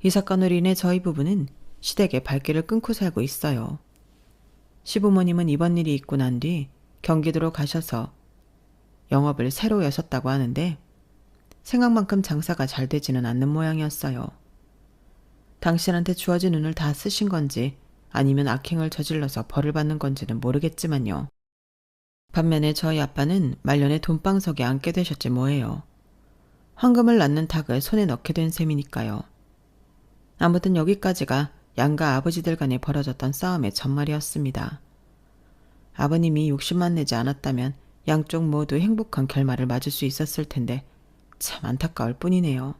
이 사건으로 인해 저희 부부는 시댁의 발길을 끊고 살고 있어요. 시부모님은 이번 일이 있고 난 뒤 경기도로 가셔서 영업을 새로 여셨다고 하는데 생각만큼 장사가 잘 되지는 않는 모양이었어요. 당신한테 주어진 운을 다 쓰신 건지 아니면 악행을 저질러서 벌을 받는 건지는 모르겠지만요. 반면에 저희 아빠는 말년에 돈방석에 앉게 되셨지 뭐예요. 황금을 낳는 닭을 손에 넣게 된 셈이니까요. 아무튼 여기까지가 양가 아버지들 간에 벌어졌던 싸움의 전말이었습니다. 아버님이 욕심만 내지 않았다면 양쪽 모두 행복한 결말을 맞을 수 있었을 텐데 참 안타까울 뿐이네요.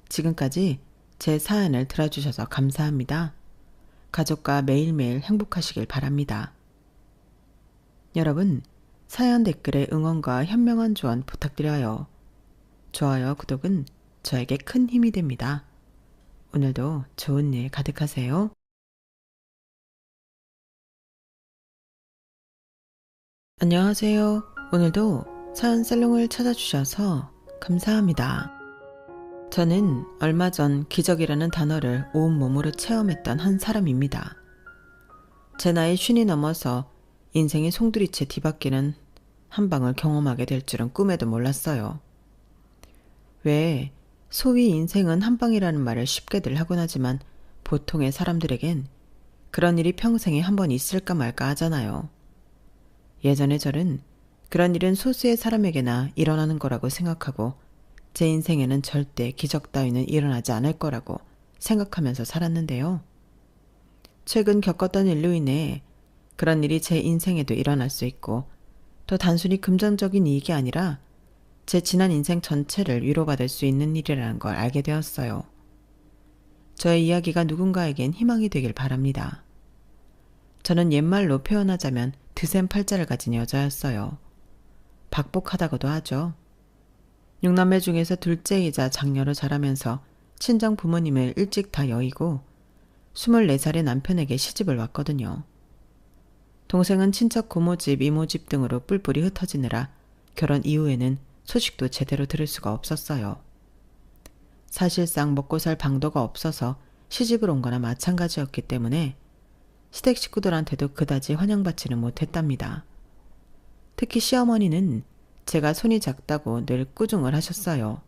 지금까지 제 사연을 들어주셔서 감사합니다. 가족과 매일매일 행복하시길 바랍니다. 여러분, 사연 댓글에 응원과 현명한 조언 부탁드려요. 좋아요, 구독은 저에게 큰 힘이 됩니다. 오늘도 좋은 일 가득하세요. 안녕하세요. 오늘도 사연 살롱을 찾아주셔서 감사합니다. 저는 얼마 전 기적이라는 단어를 온몸으로 체험했던 한 사람입니다. 제 나이 50이 넘어서 인생의 송두리째 뒤바뀌는 한 방을 경험하게 될 줄은 꿈에도 몰랐어요. 왜 소위 인생은 한 방이라는 말을 쉽게들 하곤 하지만 보통의 사람들에겐 그런 일이 평생에 한 번 있을까 말까 하잖아요. 예전에 저는 그런 일은 소수의 사람에게나 일어나는 거라고 생각하고 제 인생에는 절대 기적 따위는 일어나지 않을 거라고 생각하면서 살았는데요. 최근 겪었던 일로 인해 그런 일이 제 인생에도 일어날 수 있고 또 단순히 금전적인 이익이 아니라 제 지난 인생 전체를 위로받을 수 있는 일이라는 걸 알게 되었어요. 저의 이야기가 누군가에겐 희망이 되길 바랍니다. 저는 옛말로 표현하자면 드센 팔자를 가진 여자였어요. 박복하다고도 하죠. 6남매 중에서 둘째이자 장녀로 자라면서 친정 부모님을 일찍 다 여의고 24살의 남편에게 시집을 왔거든요. 동생은 친척 고모집, 이모집 등으로 뿔뿔이 흩어지느라 결혼 이후에는 소식도 제대로 들을 수가 없었어요. 사실상 먹고 살 방도가 없어서 시집을 온 거나 마찬가지였기 때문에 시댁 식구들한테도 그다지 환영받지는 못했답니다. 특히 시어머니는 제가 손이 작다고 늘 꾸중을 하셨어요.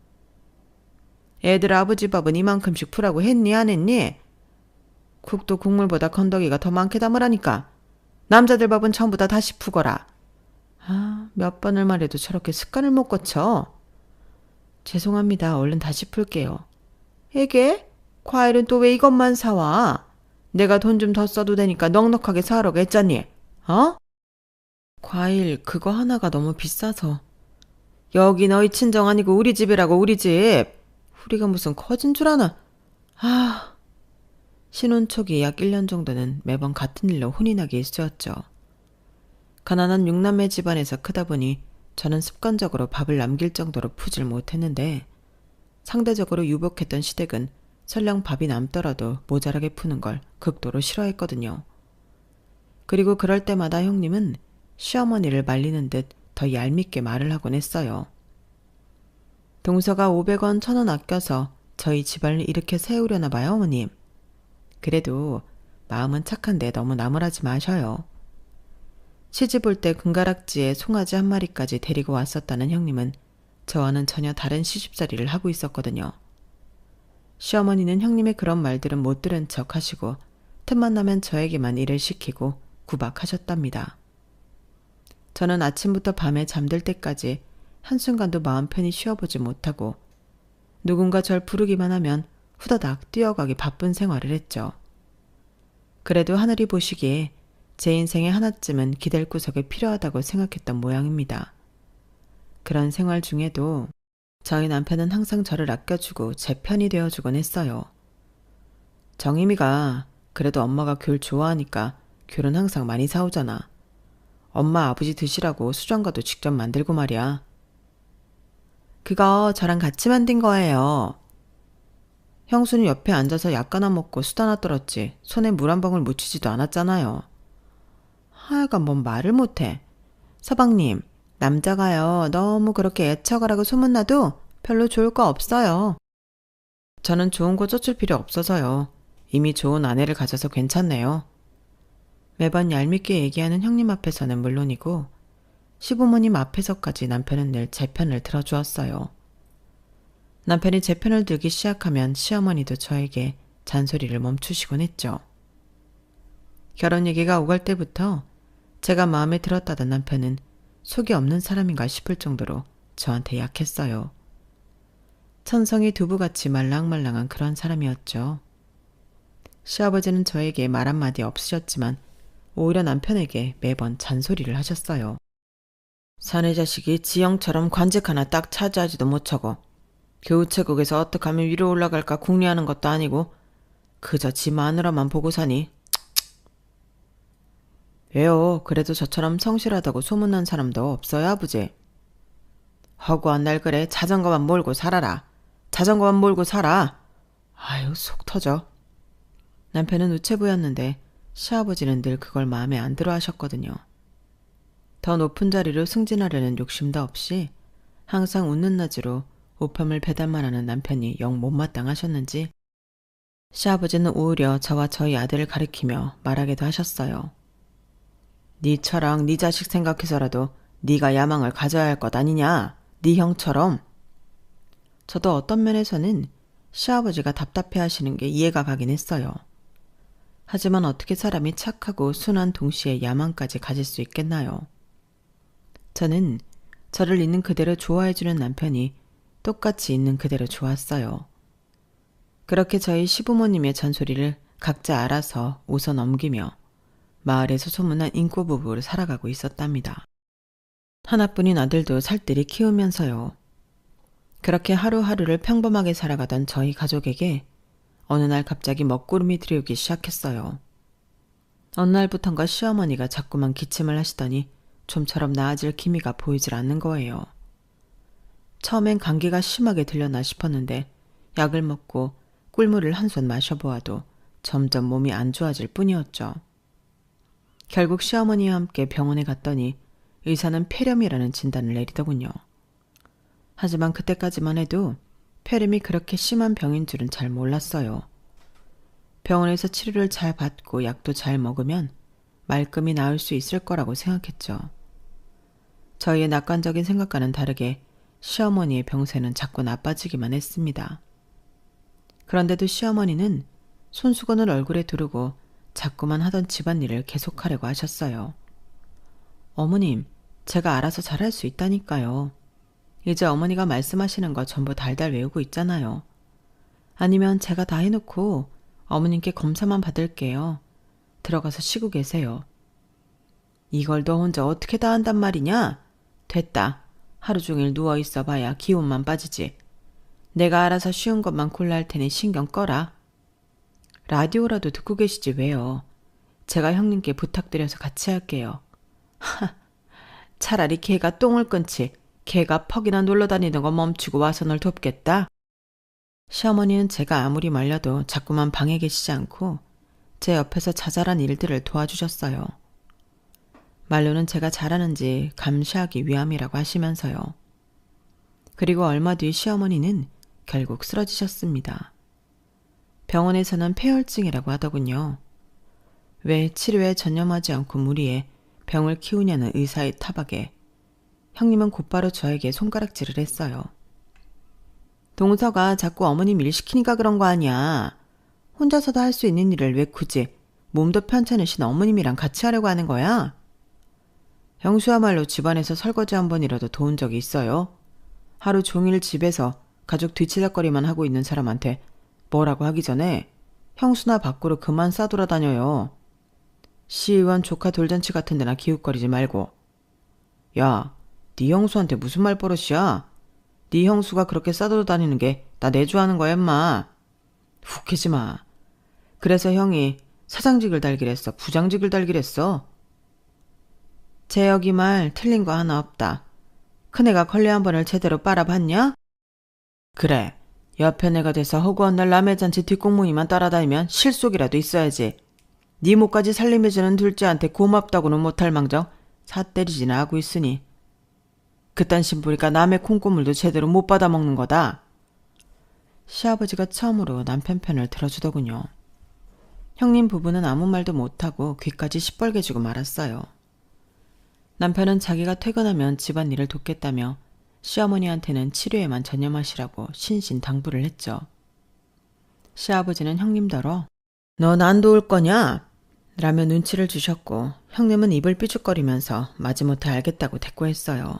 애들 아버지 밥은 이만큼씩 푸라고 했니 안 했니? 국도 국물보다 건더기가 더 많게 담으라니까. 남자들 밥은 전부 다 다시 푸거라. 몇 번을 말해도 저렇게 습관을 못 고쳐. 죄송합니다. 얼른 다시 풀게요. 에게? 과일은 또 왜 이것만 사와? 내가 돈 좀 더 써도 되니까 넉넉하게 사라고 했잖니. 과일 그거 하나가 너무 비싸서. 여기 너희 친정 아니고 우리 집이라고 우리 집. 우리가 무슨 커진 줄 아나. 신혼 초기 약 1년 정도는 매번 같은 일로 혼이 나기 일쑤였죠. 가난한 6남매 집안에서 크다 보니 저는 습관적으로 밥을 남길 정도로 푸질 못했는데 상대적으로 유복했던 시댁은 설령 밥이 남더라도 모자라게 푸는 걸 극도로 싫어했거든요. 그리고 그럴 때마다 형님은 시어머니를 말리는 듯 더 얄밉게 말을 하곤 했어요. 동서가 500원, 1000원 아껴서 저희 집안을 이렇게 세우려나 봐요, 어머님. 그래도 마음은 착한데 너무 나무라지 마셔요. 시집 올 때 금가락지에 송아지 한 마리까지 데리고 왔었다는 형님은 저와는 전혀 다른 시집살이를 하고 있었거든요. 시어머니는 형님의 그런 말들은 못 들은 척 하시고 틈만 나면 저에게만 일을 시키고 구박하셨답니다. 저는 아침부터 밤에 잠들 때까지 한순간도 마음 편히 쉬어보지 못하고 누군가 절 부르기만 하면 후다닥 뛰어가기 바쁜 생활을 했죠. 그래도 하늘이 보시기에 제 인생에 하나쯤은 기댈 구석이 필요하다고 생각했던 모양입니다. 그런 생활 중에도 저희 남편은 항상 저를 아껴주고 제 편이 되어주곤 했어요. 정임이가 그래도 엄마가 귤 좋아하니까 귤은 항상 많이 사오잖아. 엄마 아버지 드시라고 수정과도 직접 만들고 말이야. 그거 저랑 같이 만든 거예요. 형수는 옆에 앉아서 약 하나 먹고 수다나 떨었지 손에 물 한 방울 묻히지도 않았잖아요. 하여간 뭔 말을 못해. 서방님, 남자가요 너무 그렇게 애처가라고 소문나도 별로 좋을 거 없어요. 저는 좋은 거 쫓을 필요 없어서요. 이미 좋은 아내를 가져서 괜찮네요. 매번 얄밉게 얘기하는 형님 앞에서는 물론이고 시부모님 앞에서까지 남편은 늘 제 편을 들어주었어요. 남편이 제 편을 들기 시작하면 시어머니도 저에게 잔소리를 멈추시곤 했죠. 결혼 얘기가 오갈 때부터 제가 마음에 들었다던 남편은 속이 없는 사람인가 싶을 정도로 저한테 약했어요. 천성이 두부같이 말랑말랑한 그런 사람이었죠. 시아버지는 저에게 말 한마디 없으셨지만 오히려 남편에게 매번 잔소리를 하셨어요. 사내 자식이 지형처럼 관직 하나 딱 차지하지도 못하고 교우체국에서 어떻게 하면 위로 올라갈까 궁리하는 것도 아니고 그저 지 마누라만 보고 사니. 왜요? 그래도 저처럼 성실하다고 소문난 사람도 없어요, 아버지. 허구한 날 그래 자전거만 몰고 살아라. 자전거만 몰고 살아. 아유 속 터져. 남편은 우체부였는데 시아버지는 늘 그걸 마음에 안 들어 하셨거든요. 더 높은 자리로 승진하려는 욕심도 없이 항상 웃는 나지로 우편물 배달만 하는 남편이 영 못마땅하셨는지 시아버지는 오히려 저와 저희 아들을 가리키며 말하기도 하셨어요. 네 처랑 네 자식 생각해서라도 네가 야망을 가져야 할 것 아니냐? 네 형처럼. 저도 어떤 면에서는 시아버지가 답답해하시는 게 이해가 가긴 했어요. 하지만 어떻게 사람이 착하고 순한 동시에 야망까지 가질 수 있겠나요? 저는 저를 있는 그대로 좋아해주는 남편이 똑같이 있는 그대로 좋았어요. 그렇게 저희 시부모님의 잔소리를 각자 알아서 웃어 넘기며 마을에서 소문난 인꼬 부부로 살아가고 있었답니다. 하나뿐인 아들도 살뜰히 키우면서요. 그렇게 하루하루를 평범하게 살아가던 저희 가족에게 어느 날 갑자기 먹구름이 들이오기 시작했어요. 어느 날부턴가 시어머니가 자꾸만 기침을 하시더니 좀처럼 나아질 기미가 보이질 않는 거예요. 처음엔 감기가 심하게 들렸나 싶었는데 약을 먹고 꿀물을 한 손 마셔보아도 점점 몸이 안 좋아질 뿐이었죠. 결국 시어머니와 함께 병원에 갔더니 의사는 폐렴이라는 진단을 내리더군요. 하지만 그때까지만 해도 폐렴이 그렇게 심한 병인 줄은 잘 몰랐어요. 병원에서 치료를 잘 받고 약도 잘 먹으면 말끔히 나을 수 있을 거라고 생각했죠. 저희의 낙관적인 생각과는 다르게 시어머니의 병세는 자꾸 나빠지기만 했습니다. 그런데도 시어머니는 손수건을 얼굴에 두르고 자꾸만 하던 집안일을 계속하려고 하셨어요. 어머님, 제가 알아서 잘할 수 있다니까요. 이제 어머니가 말씀하시는 거 전부 달달 외우고 있잖아요. 아니면 제가 다 해놓고 어머님께 검사만 받을게요. 들어가서 쉬고 계세요. 이걸 너 혼자 어떻게 다 한단 말이냐? 됐다. 하루 종일 누워있어 봐야 기운만 빠지지. 내가 알아서 쉬운 것만 골라 할 테니 신경 꺼라. 라디오라도 듣고 계시지 왜요? 제가 형님께 부탁드려서 같이 할게요. 하, 차라리 개가 똥을 끊지 개가 퍽이나 놀러다니는 거 멈추고 와서 널 돕겠다. 시어머니는 제가 아무리 말려도 자꾸만 방에 계시지 않고 제 옆에서 자잘한 일들을 도와주셨어요. 말로는 제가 잘하는지 감시하기 위함이라고 하시면서요. 그리고 얼마 뒤 시어머니는 결국 쓰러지셨습니다. 병원에서는 폐혈증이라고 하더군요. 왜 치료에 전념하지 않고 무리해 병을 키우냐는 의사의 타박에 형님은 곧바로 저에게 손가락질을 했어요. 동서가 자꾸 어머님 일 시키니까 그런 거 아니야. 혼자서도 할 수 있는 일을 왜 굳이 몸도 편찮으신 어머님이랑 같이 하려고 하는 거야? 형수야말로 집안에서 설거지 한 번이라도 도운 적이 있어요? 하루 종일 집에서 가족 뒤치다거리만 하고 있는 사람한테 뭐라고 하기 전에 형수나 밖으로 그만 싸돌아다녀요. 시의원 조카 돌잔치 같은 데나 기웃거리지 말고. 야, 네 형수한테 무슨 말버릇이야? 네 형수가 그렇게 싸돌아다니는 게 나 내조하는 거야, 임마. 웃기지 마. 그래서 형이 사장직을 달기랬어, 부장직을 달기랬어? 제 여기 말 틀린 거 하나 없다. 큰애가 걸레 한 번을 제대로 빨아봤냐? 그래. 옆에 내가 돼서 허구한 날 남의 잔치 뒷공무니만 따라다니면 실속이라도 있어야지. 네 목까지 살림해주는 둘째한테 고맙다고는 못할 망정 사 때리지나 하고 있으니. 그딴 심부리가 남의 콩고물도 제대로 못 받아먹는 거다. 시아버지가 처음으로 남편 편을 들어주더군요. 형님 부부는 아무 말도 못하고 귀까지 시뻘게 주고 말았어요. 남편은 자기가 퇴근하면 집안일을 돕겠다며 시어머니한테는 치료에만 전념하시라고 신신당부를 했죠. 시아버지는 형님더러 넌 안 도울 거냐? 라며 눈치를 주셨고 형님은 입을 삐죽거리면서 마지못해 알겠다고 대꾸했어요.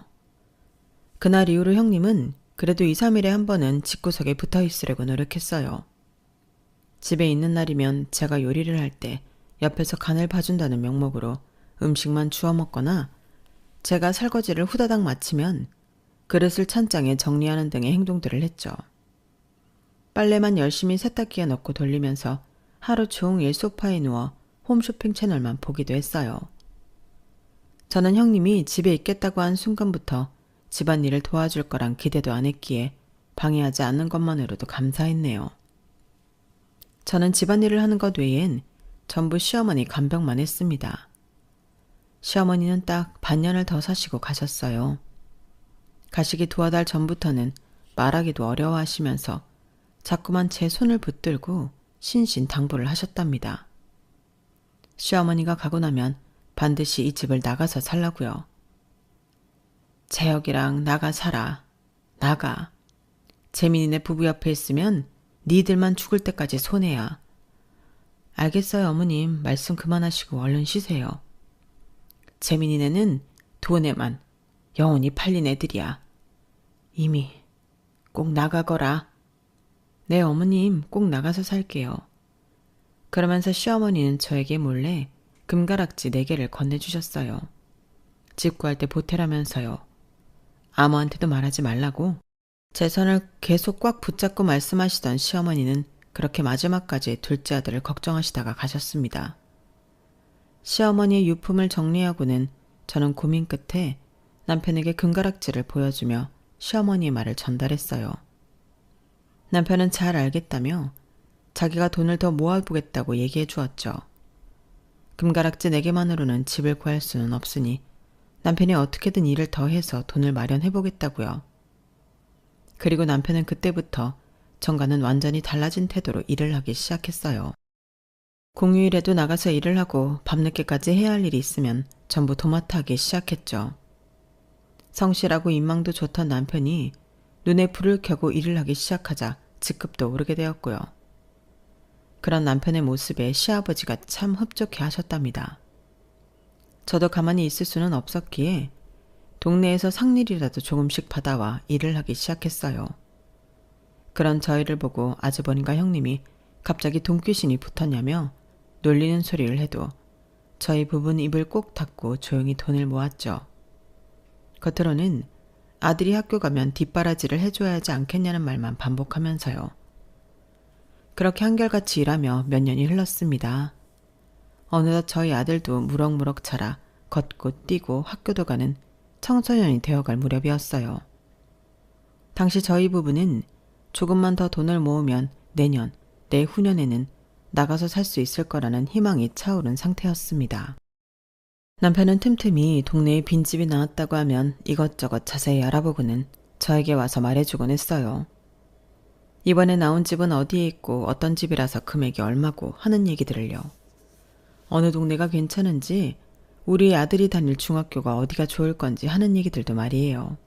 그날 이후로 형님은 그래도 2, 3일에 한 번은 집구석에 붙어 있으려고 노력했어요. 집에 있는 날이면 제가 요리를 할 때 옆에서 간을 봐준다는 명목으로 음식만 주워 먹거나 제가 설거지를 후다닥 마치면 그릇을 찬장에 정리하는 등의 행동들을 했죠. 빨래만 열심히 세탁기에 넣고 돌리면서 하루 종일 소파에 누워 홈쇼핑 채널만 보기도 했어요. 저는 형님이 집에 있겠다고 한 순간부터 집안일을 도와줄 거란 기대도 안 했기에 방해하지 않는 것만으로도 감사했네요. 저는 집안일을 하는 것 외엔 전부 시어머니 간병만 했습니다. 시어머니는 딱 반년을 더 사시고 가셨어요. 가시기 두어 달 전부터는 말하기도 어려워하시면서 자꾸만 제 손을 붙들고 신신당부를 하셨답니다. 시어머니가 가고 나면 반드시 이 집을 나가서 살라고요. 재혁이랑 나가 살아. 나가. 재민이네 부부 옆에 있으면 니들만 죽을 때까지 손해야. 알겠어요, 어머님. 말씀 그만하시고 얼른 쉬세요. 재민이네는 돈에만 영혼이 팔린 애들이야. 이미 꼭 나가거라. 네, 어머님. 꼭 나가서 살게요. 그러면서 시어머니는 저에게 몰래 금가락지 4개를 건네주셨어요. 집 구할 때 보태라면서요. 아무한테도 말하지 말라고. 제 손을 계속 꽉 붙잡고 말씀하시던 시어머니는 그렇게 마지막까지 둘째 아들을 걱정하시다가 가셨습니다. 시어머니의 유품을 정리하고는 저는 고민 끝에 남편에게 금가락지를 보여주며 시어머니의 말을 전달했어요. 남편은 잘 알겠다며 자기가 돈을 더 모아보겠다고 얘기해 주었죠. 금가락지 4개만으로는 집을 구할 수는 없으니 남편이 어떻게든 일을 더 해서 돈을 마련해보겠다고요. 그리고 남편은 그때부터 정과는 완전히 달라진 태도로 일을 하기 시작했어요. 공휴일에도 나가서 일을 하고 밤늦게까지 해야 할 일이 있으면 전부 도맡아 하기 시작했죠. 성실하고 인망도 좋던 남편이 눈에 불을 켜고 일을 하기 시작하자 직급도 오르게 되었고요. 그런 남편의 모습에 시아버지가 참 흡족해 하셨답니다. 저도 가만히 있을 수는 없었기에 동네에서 상일이라도 조금씩 받아와 일을 하기 시작했어요. 그런 저희를 보고 아주버님과 형님이 갑자기 돈귀신이 붙었냐며 놀리는 소리를 해도 저희 부부는 입을 꼭 닫고 조용히 돈을 모았죠. 겉으로는 아들이 학교 가면 뒷바라지를 해줘야 하지 않겠냐는 말만 반복하면서요. 그렇게 한결같이 일하며 몇 년이 흘렀습니다. 어느덧 저희 아들도 무럭무럭 자라 걷고 뛰고 학교도 가는 청소년이 되어갈 무렵이었어요. 당시 저희 부부는 조금만 더 돈을 모으면 내년, 내후년에는 나가서 살 수 있을 거라는 희망이 차오른 상태였습니다. 남편은 틈틈이 동네에 빈집이 나왔다고 하면 이것저것 자세히 알아보고는 저에게 와서 말해주곤 했어요. 이번에 나온 집은 어디에 있고 어떤 집이라서 금액이 얼마고 하는 얘기들을요. 어느 동네가 괜찮은지 우리 아들이 다닐 중학교가 어디가 좋을 건지 하는 얘기들도 말이에요.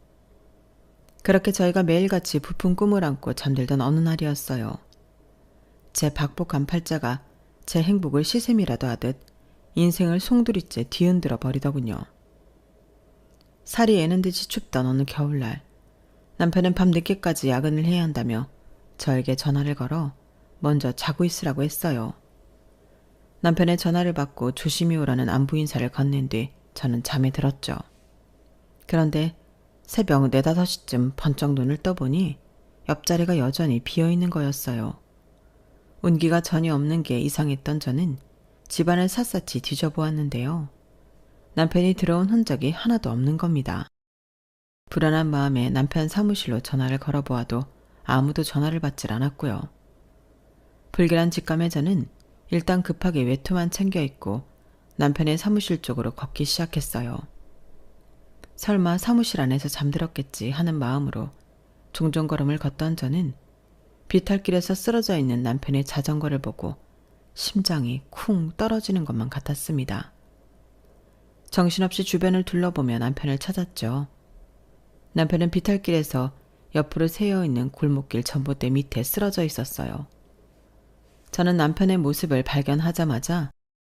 그렇게 저희가 매일같이 부푼 꿈을 안고 잠들던 어느 날이었어요. 제 박복한 팔자가 제 행복을 시샘이라도 하듯 인생을 송두리째 뒤흔들어 버리더군요. 살이 애는 듯이 춥던 어느 겨울날 남편은 밤 늦게까지 야근을 해야 한다며 저에게 전화를 걸어 먼저 자고 있으라고 했어요. 남편의 전화를 받고 조심히 오라는 안부 인사를 건넨 뒤 저는 잠에 들었죠. 그런데 새벽 4, 5시쯤 번쩍 눈을 떠보니 옆자리가 여전히 비어있는 거였어요. 온기가 전혀 없는 게 이상했던 저는 집안을 샅샅이 뒤져보았는데요. 남편이 들어온 흔적이 하나도 없는 겁니다. 불안한 마음에 남편 사무실로 전화를 걸어보아도 아무도 전화를 받질 않았고요. 불길한 직감에 저는 일단 급하게 외투만 챙겨 입고 남편의 사무실 쪽으로 걷기 시작했어요. 설마 사무실 안에서 잠들었겠지 하는 마음으로 종종 걸음을 걷던 저는 비탈길에서 쓰러져 있는 남편의 자전거를 보고 심장이 쿵 떨어지는 것만 같았습니다. 정신없이 주변을 둘러보며 남편을 찾았죠. 남편은 비탈길에서 옆으로 새어있는 골목길 전봇대 밑에 쓰러져 있었어요. 저는 남편의 모습을 발견하자마자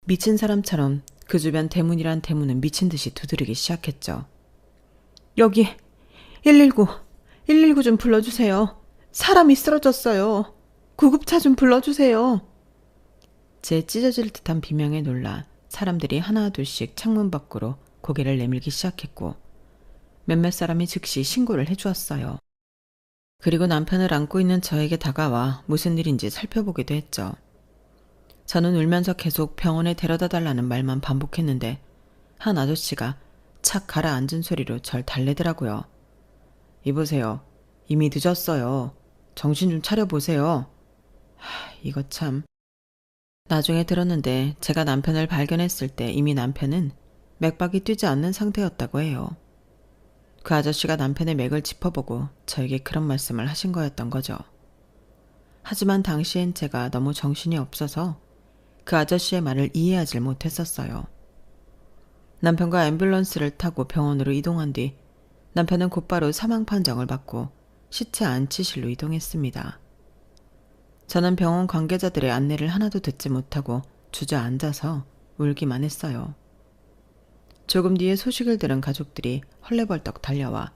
미친 사람처럼 그 주변 대문이란 대문은 미친 듯이 두드리기 시작했죠. 여기 119 좀 불러주세요. 사람이 쓰러졌어요. 구급차 좀 불러주세요. 제 찢어질 듯한 비명에 놀라 사람들이 하나둘씩 창문 밖으로 고개를 내밀기 시작했고 몇몇 사람이 즉시 신고를 해주었어요. 그리고 남편을 안고 있는 저에게 다가와 무슨 일인지 살펴보기도 했죠. 저는 울면서 계속 병원에 데려다 달라는 말만 반복했는데 한 아저씨가 착 가라앉은 소리로 절 달래더라고요. 이보세요. 이미 늦었어요. 정신 좀 차려보세요. 이거 참. 나중에 들었는데 제가 남편을 발견했을 때 이미 남편은 맥박이 뛰지 않는 상태였다고 해요. 그 아저씨가 남편의 맥을 짚어보고 저에게 그런 말씀을 하신 거였던 거죠. 하지만 당시엔 제가 너무 정신이 없어서 그 아저씨의 말을 이해하지 못했었어요. 남편과 앰뷸런스를 타고 병원으로 이동한 뒤 남편은 곧바로 사망 판정을 받고 시체 안치실로 이동했습니다. 저는 병원 관계자들의 안내를 하나도 듣지 못하고 주저앉아서 울기만 했어요. 조금 뒤에 소식을 들은 가족들이 헐레벌떡 달려와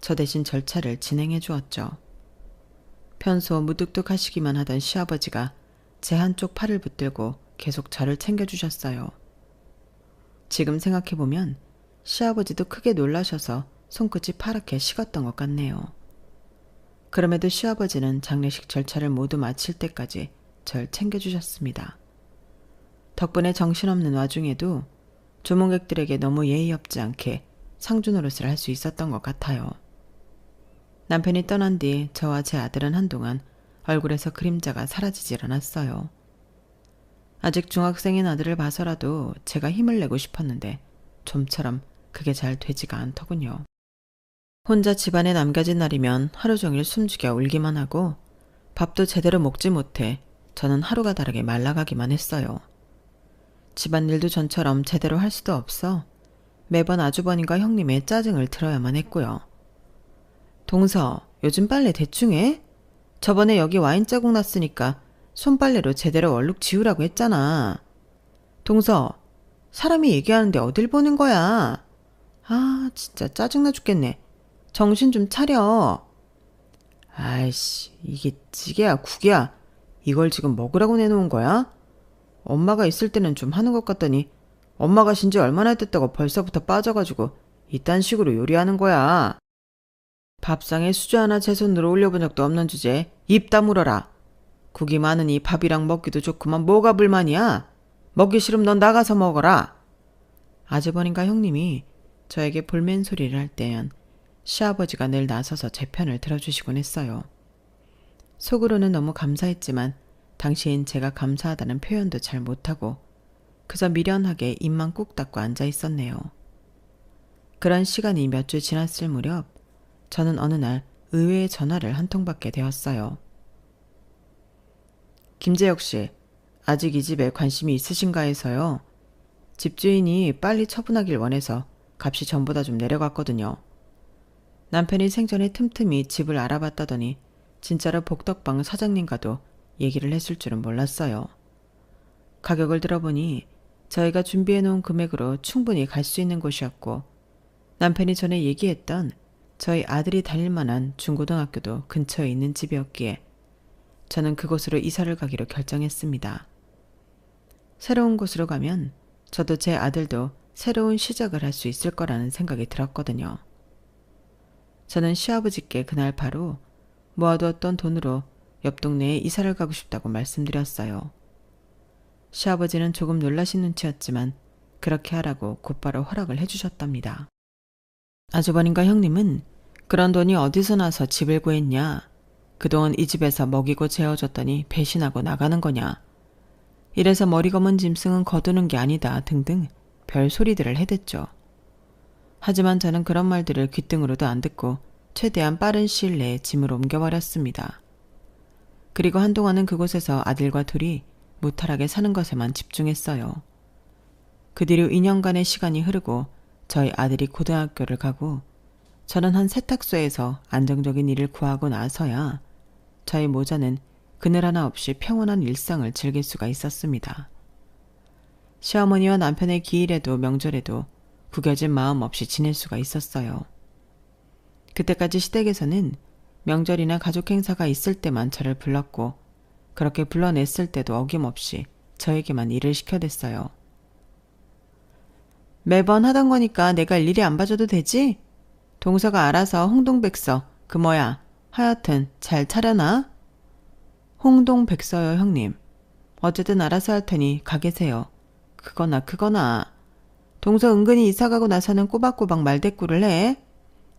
저 대신 절차를 진행해 주었죠. 평소 무뚝뚝하시기만 하던 시아버지가 제 한쪽 팔을 붙들고 계속 저를 챙겨주셨어요. 지금 생각해보면 시아버지도 크게 놀라셔서 손끝이 파랗게 식었던 것 같네요. 그럼에도 시아버지는 장례식 절차를 모두 마칠 때까지 절 챙겨주셨습니다. 덕분에 정신없는 와중에도 조문객들에게 너무 예의 없지 않게 상주 노릇을 할 수 있었던 것 같아요. 남편이 떠난 뒤 저와 제 아들은 한동안 얼굴에서 그림자가 사라지질 않았어요. 아직 중학생인 아들을 봐서라도 제가 힘을 내고 싶었는데 좀처럼 그게 잘 되지가 않더군요. 혼자 집안에 남겨진 날이면 하루 종일 숨죽여 울기만 하고 밥도 제대로 먹지 못해 저는 하루가 다르게 말라가기만 했어요. 집안일도 전처럼 제대로 할 수도 없어 매번 아주버님과 형님의 짜증을 들어야만 했고요. 동서, 요즘 빨래 대충 해? 저번에 여기 와인 자국 났으니까 손빨래로 제대로 얼룩 지우라고 했잖아. 동서, 사람이 얘기하는데 어딜 보는 거야? 아, 진짜 짜증나 죽겠네. 정신 좀 차려. 아이씨, 이게 찌개야 국이야. 이걸 지금 먹으라고 내놓은 거야? 엄마가 있을 때는 좀 하는 것 같더니 엄마가 쉰 지 얼마나 됐다고 벌써부터 빠져가지고 이딴 식으로 요리하는 거야. 밥상에 수저 하나 제 손으로 올려본 적도 없는 주제에 입 다물어라. 국이 많으니 밥이랑 먹기도 좋구만 뭐가 불만이야? 먹기 싫으면 넌 나가서 먹어라. 아주버님과 형님이 저에게 볼멘 소리를 할 때면 시아버지가 늘 나서서 제 편을 들어주시곤 했어요. 속으로는 너무 감사했지만 당시엔 제가 감사하다는 표현도 잘 못하고 그저 미련하게 입만 꾹 닫고 앉아 있었네요. 그런 시간이 몇 주 지났을 무렵 저는 어느 날 의외의 전화를 한 통 받게 되었어요. 김재혁 씨, 아직 이 집에 관심이 있으신가 해서요. 집주인이 빨리 처분하길 원해서 값이 전보다 좀 내려갔거든요. 남편이 생전에 틈틈이 집을 알아봤다더니 진짜로 복덕방 사장님과도 얘기를 했을 줄은 몰랐어요. 가격을 들어보니 저희가 준비해놓은 금액으로 충분히 갈 수 있는 곳이었고 남편이 전에 얘기했던 저희 아들이 다닐 만한 중고등학교도 근처에 있는 집이었기에 저는 그곳으로 이사를 가기로 결정했습니다. 새로운 곳으로 가면 저도 제 아들도 새로운 시작을 할 수 있을 거라는 생각이 들었거든요. 저는 시아버지께 그날 바로 모아두었던 돈으로 옆 동네에 이사를 가고 싶다고 말씀드렸어요. 시아버지는 조금 놀라신 눈치였지만 그렇게 하라고 곧바로 허락을 해주셨답니다. 아주버님과 형님은 그런 돈이 어디서 나서 집을 구했냐, 그동안 이 집에서 먹이고 재워줬더니 배신하고 나가는 거냐, 이래서 머리 검은 짐승은 거두는 게 아니다 등등 별 소리들을 해댔죠. 하지만 저는 그런 말들을 귓등으로도 안 듣고 최대한 빠른 시일 내에 짐을 옮겨버렸습니다. 그리고 한동안은 그곳에서 아들과 둘이 무탈하게 사는 것에만 집중했어요. 그 뒤로 2년간의 시간이 흐르고 저희 아들이 고등학교를 가고 저는 한 세탁소에서 안정적인 일을 구하고 나서야 저희 모자는 그늘 하나 없이 평온한 일상을 즐길 수가 있었습니다. 시어머니와 남편의 기일에도 명절에도 구겨진 마음 없이 지낼 수가 있었어요. 그때까지 시댁에서는 명절이나 가족 행사가 있을 때만 저를 불렀고 그렇게 불러냈을 때도 어김없이 저에게만 일을 시켜댔어요. 매번 하던 거니까 내가 일일이 안 봐줘도 되지? 동서가 알아서 홍동백서 그 뭐야 하여튼 잘 차려놔? 홍동백서요 형님. 어쨌든 알아서 할 테니 가 계세요. 그거나 동서 은근히 이사가고 나서는 꼬박꼬박 말대꾸를 해.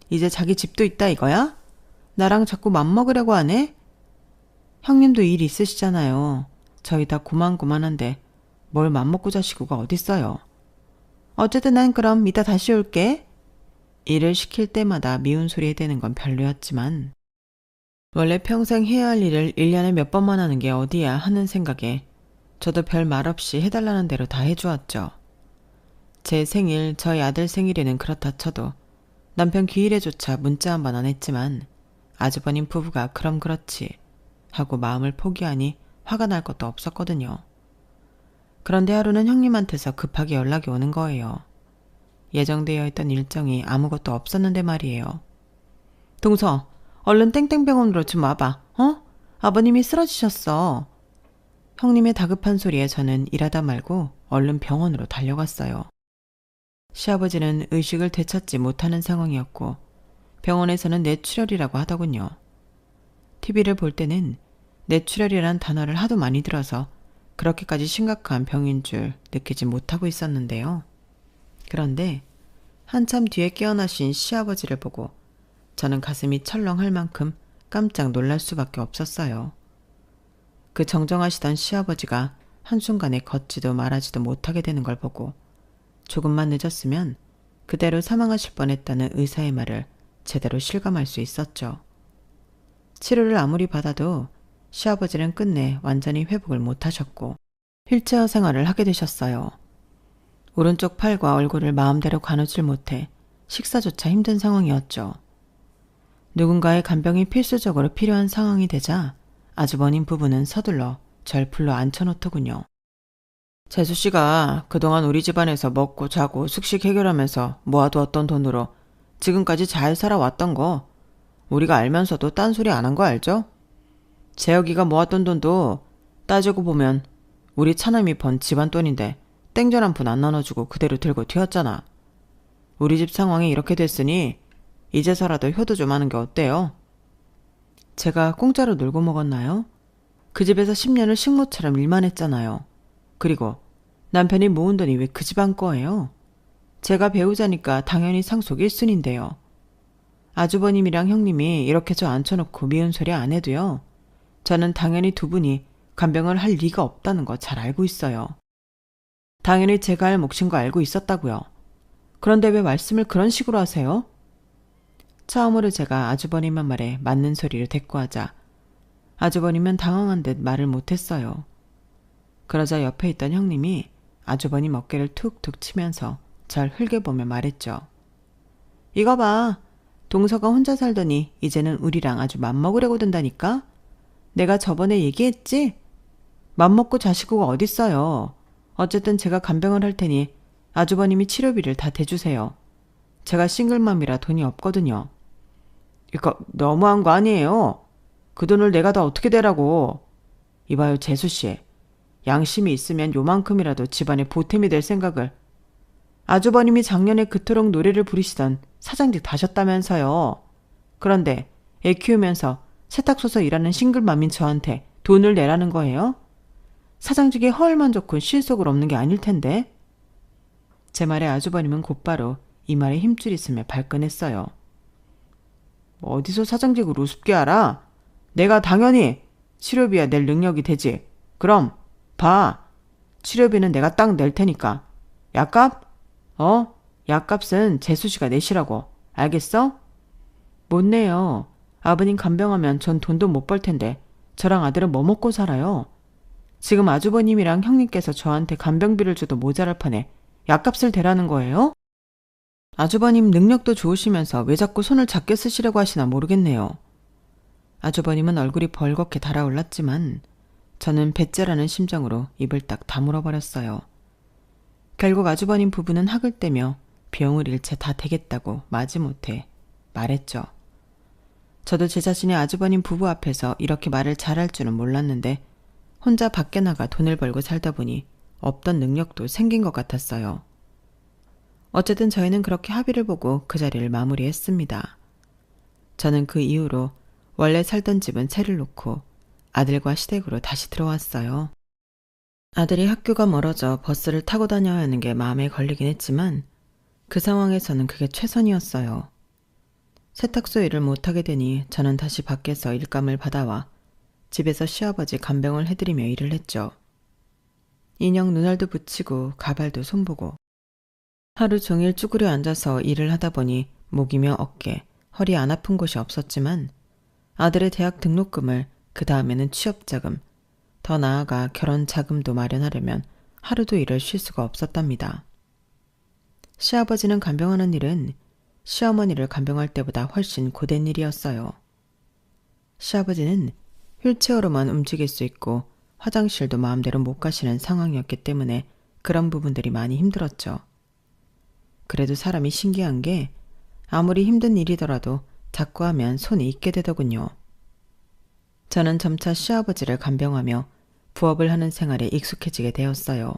이제 자기 집도 있다 이거야? 나랑 자꾸 맘먹으려고 하네? 형님도 일 있으시잖아요. 저희 다 고만고만한데 뭘 맘먹고 자시고가 어딨어요. 어쨌든 난 그럼 이따 다시 올게. 일을 시킬 때마다 미운 소리 해대는 건 별로였지만 원래 평생 해야 할 일을 1년에 몇 번만 하는 게 어디야 하는 생각에 저도 별 말 없이 해달라는 대로 다 해주었죠. 제 생일, 저희 아들 생일에는 그렇다 쳐도 남편 기일에조차 문자 한 번 안 했지만 아주버님 부부가 그럼 그렇지 하고 마음을 포기하니 화가 날 것도 없었거든요. 그런데 하루는 형님한테서 급하게 연락이 오는 거예요. 예정되어 있던 일정이 아무것도 없었는데 말이에요. 동서, 얼른 땡땡병원으로 좀 와봐. 아버님이 쓰러지셨어. 형님의 다급한 소리에 저는 일하다 말고 얼른 병원으로 달려갔어요. 시아버지는 의식을 되찾지 못하는 상황이었고 병원에서는 뇌출혈이라고 하더군요. TV를 볼 때는 뇌출혈이란 단어를 하도 많이 들어서 그렇게까지 심각한 병인 줄 느끼지 못하고 있었는데요. 그런데 한참 뒤에 깨어나신 시아버지를 보고 저는 가슴이 철렁할 만큼 깜짝 놀랄 수밖에 없었어요. 그 정정하시던 시아버지가 한순간에 걷지도 말하지도 못하게 되는 걸 보고 조금만 늦었으면 그대로 사망하실 뻔했다는 의사의 말을 제대로 실감할 수 있었죠. 치료를 아무리 받아도 시아버지는 끝내 완전히 회복을 못하셨고 휠체어 생활을 하게 되셨어요. 오른쪽 팔과 얼굴을 마음대로 가누질 못해 식사조차 힘든 상황이었죠. 누군가의 간병이 필수적으로 필요한 상황이 되자 아주버님 부부는 서둘러 절 불러 앉혀놓더군요. 재수씨가 그동안 우리 집안에서 먹고 자고 숙식 해결하면서 모아두었던 돈으로 지금까지 잘 살아왔던 거 우리가 알면서도 딴소리 안 한 거 알죠? 재혁이가 모았던 돈도 따지고 보면 우리 차남이 번 집안 돈인데 땡전 한 푼 안 나눠주고 그대로 들고 튀었잖아. 우리 집 상황이 이렇게 됐으니 이제서라도 효도 좀 하는 게 어때요? 제가 공짜로 놀고 먹었나요? 그 집에서 10년을 식모처럼 일만 했잖아요. 그리고 남편이 모은 돈이 왜 그 집안 거예요? 제가 배우자니까 당연히 상속 1순인데요. 아주버님이랑 형님이 이렇게 저 앉혀놓고 미운 소리 안 해도요. 저는 당연히 두 분이 간병을 할 리가 없다는 거 잘 알고 있어요. 당연히 제가 할 몫인 거 알고 있었다고요. 그런데 왜 말씀을 그런 식으로 하세요? 처음으로 제가 아주버님의 말에 맞는 소리를 대꾸하자 아주버님은 당황한 듯 말을 못했어요. 그러자 옆에 있던 형님이 아주버님 어깨를 툭툭 치면서 절 흘겨보며 말했죠. 이거 봐. 동서가 혼자 살더니 이제는 우리랑 아주 맘먹으려고 든다니까? 내가 저번에 얘기했지? 맘먹고 자시고가 어딨어요. 어쨌든 제가 간병을 할 테니 아주버님이 치료비를 다 대주세요. 제가 싱글맘이라 돈이 없거든요. 이거 너무한 거 아니에요? 그 돈을 내가 다 어떻게 대라고. 이봐요, 재수씨. 양심이 있으면 요만큼이라도 집안에 보탬이 될 생각을. 아주버님이 작년에 그토록 노래를 부리시던 사장직 다셨다면서요. 그런데 애 키우면서 세탁소서 일하는 싱글맘인 저한테 돈을 내라는 거예요? 사장직에 허울만 좋고 실속을 없는 게 아닐 텐데. 제 말에 아주버님은 곧바로 이 말에 힘줄 있으며 발끈했어요. 어디서 사장직을 우습게 알아? 내가 당연히 치료비야 낼 능력이 되지. 그럼 봐. 치료비는 내가 딱 낼 테니까. 약값? 약값은 재수씨가 내시라고. 알겠어? 못 내요. 아버님 간병하면 전 돈도 못 벌 텐데 저랑 아들은 뭐 먹고 살아요? 지금 아주버님이랑 형님께서 저한테 간병비를 줘도 모자랄 판에 약값을 대라는 거예요? 아주버님 능력도 좋으시면서 왜 자꾸 손을 작게 쓰시려고 하시나 모르겠네요. 아주버님은 얼굴이 벌겋게 달아올랐지만 저는 배째라는 심정으로 입을 딱 다물어버렸어요. 결국 아주버님 부부는 학을 떼며 비용을 일체 다 대겠다고 마지못해 말했죠. 저도 제 자신이 아주버님 부부 앞에서 이렇게 말을 잘할 줄은 몰랐는데 혼자 밖에 나가 돈을 벌고 살다 보니 없던 능력도 생긴 것 같았어요. 어쨌든 저희는 그렇게 합의를 보고 그 자리를 마무리했습니다. 저는 그 이후로 원래 살던 집은 채를 놓고 아들과 시댁으로 다시 들어왔어요. 아들이 학교가 멀어져 버스를 타고 다녀야 하는 게 마음에 걸리긴 했지만 그 상황에서는 그게 최선이었어요. 세탁소 일을 못하게 되니 저는 다시 밖에서 일감을 받아와 집에서 시아버지 간병을 해드리며 일을 했죠. 인형 눈알도 붙이고 가발도 손보고 하루 종일 쭈그려 앉아서 일을 하다 보니 목이며 어깨, 허리 안 아픈 곳이 없었지만 아들의 대학 등록금을 그 다음에는 취업자금, 더 나아가 결혼 자금도 마련하려면 하루도 일을 쉴 수가 없었답니다. 시아버지는 간병하는 일은 시어머니를 간병할 때보다 훨씬 고된 일이었어요. 시아버지는 휠체어로만 움직일 수 있고 화장실도 마음대로 못 가시는 상황이었기 때문에 그런 부분들이 많이 힘들었죠. 그래도 사람이 신기한 게 아무리 힘든 일이더라도 자꾸 하면 손이 있게 되더군요. 저는 점차 시아버지를 간병하며 부업을 하는 생활에 익숙해지게 되었어요.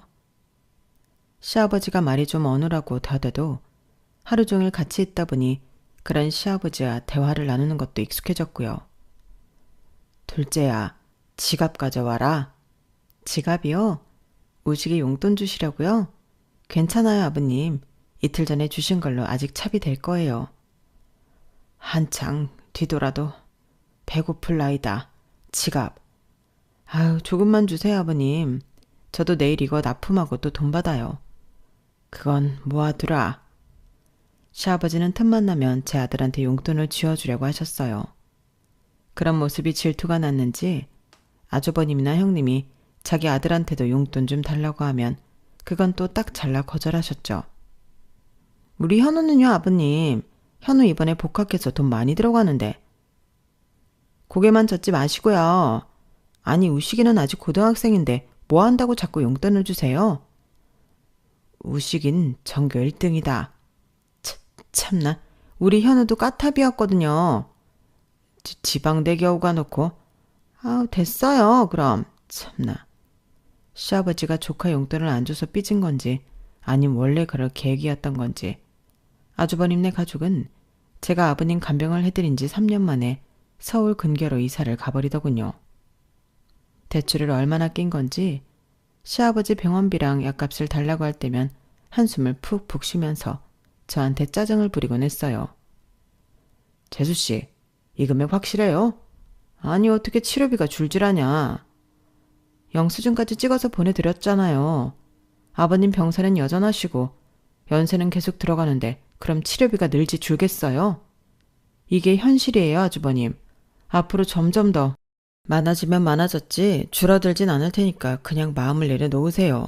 시아버지가 말이 좀 어눌하고 더뎌도 하루 종일 같이 있다 보니 그런 시아버지와 대화를 나누는 것도 익숙해졌고요. 둘째야, 지갑 가져와라. 지갑이요? 우식이 용돈 주시려고요? 괜찮아요, 아버님. 이틀 전에 주신 걸로 아직 찹이 될 거예요. 한창 뒤돌아도 배고플 나이다. 지갑. 아유, 조금만 주세요, 아버님. 저도 내일 이거 납품하고 또 돈 받아요. 그건 모아두라. 시아버지는 틈만 나면 제 아들한테 용돈을 쥐어주려고 하셨어요. 그런 모습이 질투가 났는지 아주버님이나 형님이 자기 아들한테도 용돈 좀 달라고 하면 그건 또 딱 잘라 거절하셨죠. 우리 현우는요, 아버님. 현우 이번에 복학해서 돈 많이 들어가는데. 고개만 젓지 마시고요. 아니, 우식이는 아직 고등학생인데 뭐 한다고 자꾸 용돈을 주세요? 우식인 전교 1등이다. 참나, 우리 현우도 까탑이었거든요. 지방대 겨우 가놓고. 아우, 됐어요, 그럼. 참나. 시아버지가 조카 용돈을 안 줘서 삐진 건지 아님 원래 그럴 계획이었던 건지 아주버님네 가족은 제가 아버님 간병을 해드린 지 3년 만에 서울 근교로 이사를 가버리더군요. 대출을 얼마나 낀 건지 시아버지 병원비랑 약값을 달라고 할 때면 한숨을 푹푹 쉬면서 저한테 짜증을 부리곤 했어요. 재수씨, 이 금액 확실해요? 아니, 어떻게 치료비가 줄줄하냐. 영수증까지 찍어서 보내드렸잖아요. 아버님 병사는 여전하시고 연세는 계속 들어가는데 그럼 치료비가 늘지 줄겠어요? 이게 현실이에요, 아주버님. 앞으로 점점 더 많아지면 많아졌지 줄어들진 않을 테니까 그냥 마음을 내려놓으세요.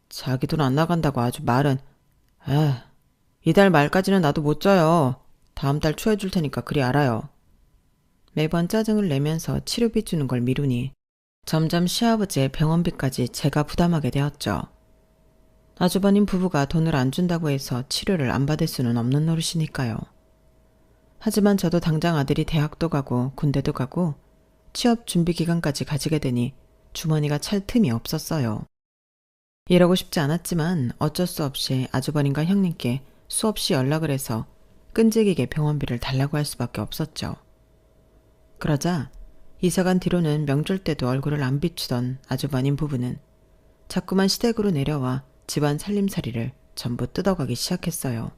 자기 돈 안 나간다고 아주 말은. 이달 말까지는 나도 못 져요. 다음 달 초에 줄 테니까 그리 알아요. 매번 짜증을 내면서 치료비 주는 걸 미루니 점점 시아버지의 병원비까지 제가 부담하게 되었죠. 아주버님 부부가 돈을 안 준다고 해서 치료를 안 받을 수는 없는 노릇이니까요. 하지만 저도 당장 아들이 대학도 가고 군대도 가고 취업 준비 기간까지 가지게 되니 주머니가 찰 틈이 없었어요. 이러고 싶지 않았지만 어쩔 수 없이 아주버님과 형님께 수없이 연락을 해서 끈질기게 병원비를 달라고 할 수밖에 없었죠. 그러자 이사간 뒤로는 명절 때도 얼굴을 안 비추던 아주버님 부부는 자꾸만 시댁으로 내려와 집안 살림살이를 전부 뜯어가기 시작했어요.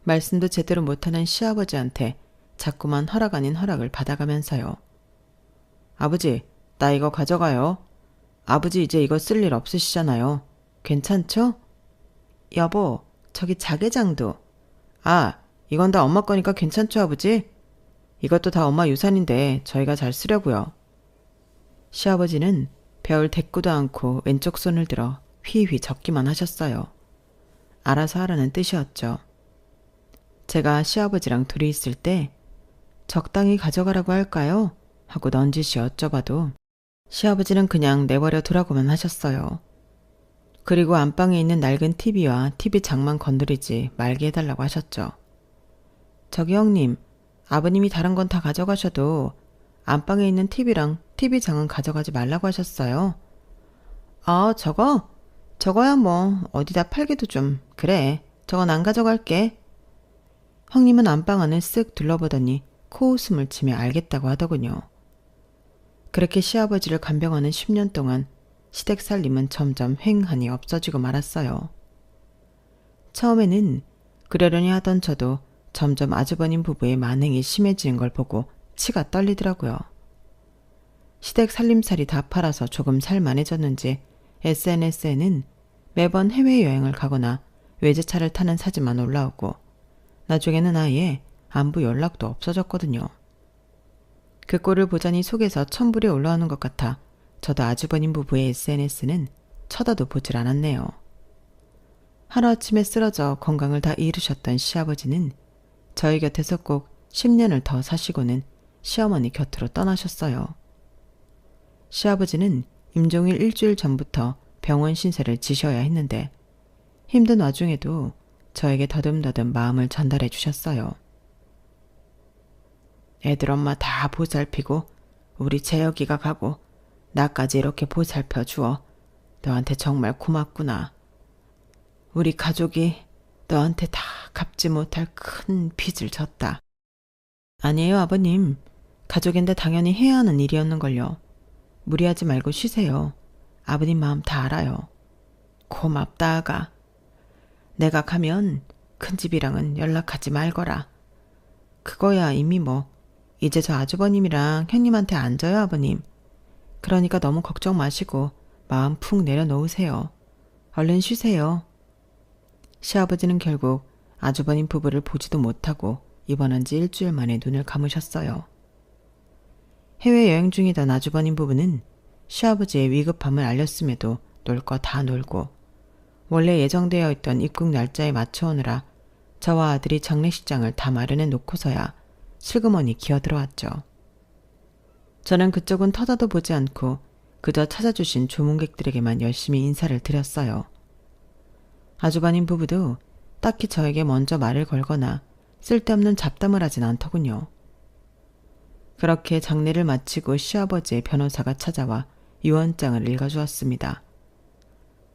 말씀도 제대로 못하는 시아버지한테 자꾸만 허락 아닌 허락을 받아가면서요. 아버지, 나 이거 가져가요. 아버지 이제 이거 쓸 일 없으시잖아요. 괜찮죠? 여보, 저기 자개장도. 아, 이건 다 엄마 거니까 괜찮죠, 아버지? 이것도 다 엄마 유산인데 저희가 잘 쓰려고요. 시아버지는 별 대꾸도 않고 왼쪽 손을 들어 휘휘 적기만 하셨어요. 알아서 하라는 뜻이었죠. 제가 시아버지랑 둘이 있을 때 적당히 가져가라고 할까요? 하고 넌지시 여쭤봐도 시아버지는 그냥 내버려 두라고만 하셨어요. 그리고 안방에 있는 낡은 TV와 TV 장만 건드리지 말게 해달라고 하셨죠. 저기 형님, 아버님이 다른 건 다 가져가셔도 안방에 있는 TV랑 TV 장은 가져가지 말라고 하셨어요. 아, 저거? 저거야 뭐 어디다 팔기도 좀 그래. 저건 안 가져갈게. 형님은 안방 안을 쓱 둘러보더니 코웃음을 치며 알겠다고 하더군요. 그렇게 시아버지를 간병하는 10년 동안 시댁 살림은 점점 횡하니 없어지고 말았어요. 처음에는 그러려니 하던 저도 점점 아주버님 부부의 만행이 심해지는 걸 보고 치가 떨리더라고요. 시댁 살림살이 다 팔아서 조금 살만해졌는지 SNS에는 매번 해외여행을 가거나 외제차를 타는 사진만 올라오고 나중에는 아예 안부 연락도 없어졌거든요. 그 꼴을 보자니 속에서 천불이 올라오는 것 같아 저도 아주버님 부부의 SNS는 쳐다도 보질 않았네요. 하루아침에 쓰러져 건강을 다 잃으셨던 시아버지는 저희 곁에서 꼭 10년을 더 사시고는 시어머니 곁으로 떠나셨어요. 시아버지는 임종일 일주일 전부터 병원 신세를 지셔야 했는데 힘든 와중에도 저에게 더듬더듬 마음을 전달해 주셨어요. 애들 엄마 다 보살피고 우리 재혁이가 가고 나까지 이렇게 보살펴 주어 너한테 정말 고맙구나. 우리 가족이 너한테 다 갚지 못할 큰 빚을 졌다. 아니에요, 아버님. 가족인데 당연히 해야 하는 일이었는걸요. 무리하지 말고 쉬세요. 아버님 마음 다 알아요. 고맙다, 아가. 내가 가면 큰 집이랑은 연락하지 말거라. 그거야 이미 뭐 이제 저 아주버님이랑 형님한테 앉아요, 아버님. 그러니까 너무 걱정 마시고 마음 푹 내려놓으세요. 얼른 쉬세요. 시아버지는 결국 아주버님 부부를 보지도 못하고 입원한 지 일주일 만에 눈을 감으셨어요. 해외여행 중이던 아주버님 부부는 시아버지의 위급함을 알렸음에도 놀 거 다 놀고 원래 예정되어 있던 입국 날짜에 맞춰오느라 저와 아들이 장례식장을 다 마련해 놓고서야 슬그머니 기어들어왔죠. 저는 그쪽은 터다도 보지 않고 그저 찾아주신 조문객들에게만 열심히 인사를 드렸어요. 아주버님 부부도 딱히 저에게 먼저 말을 걸거나 쓸데없는 잡담을 하진 않더군요. 그렇게 장례를 마치고 시아버지의 변호사가 찾아와 유언장을 읽어주었습니다.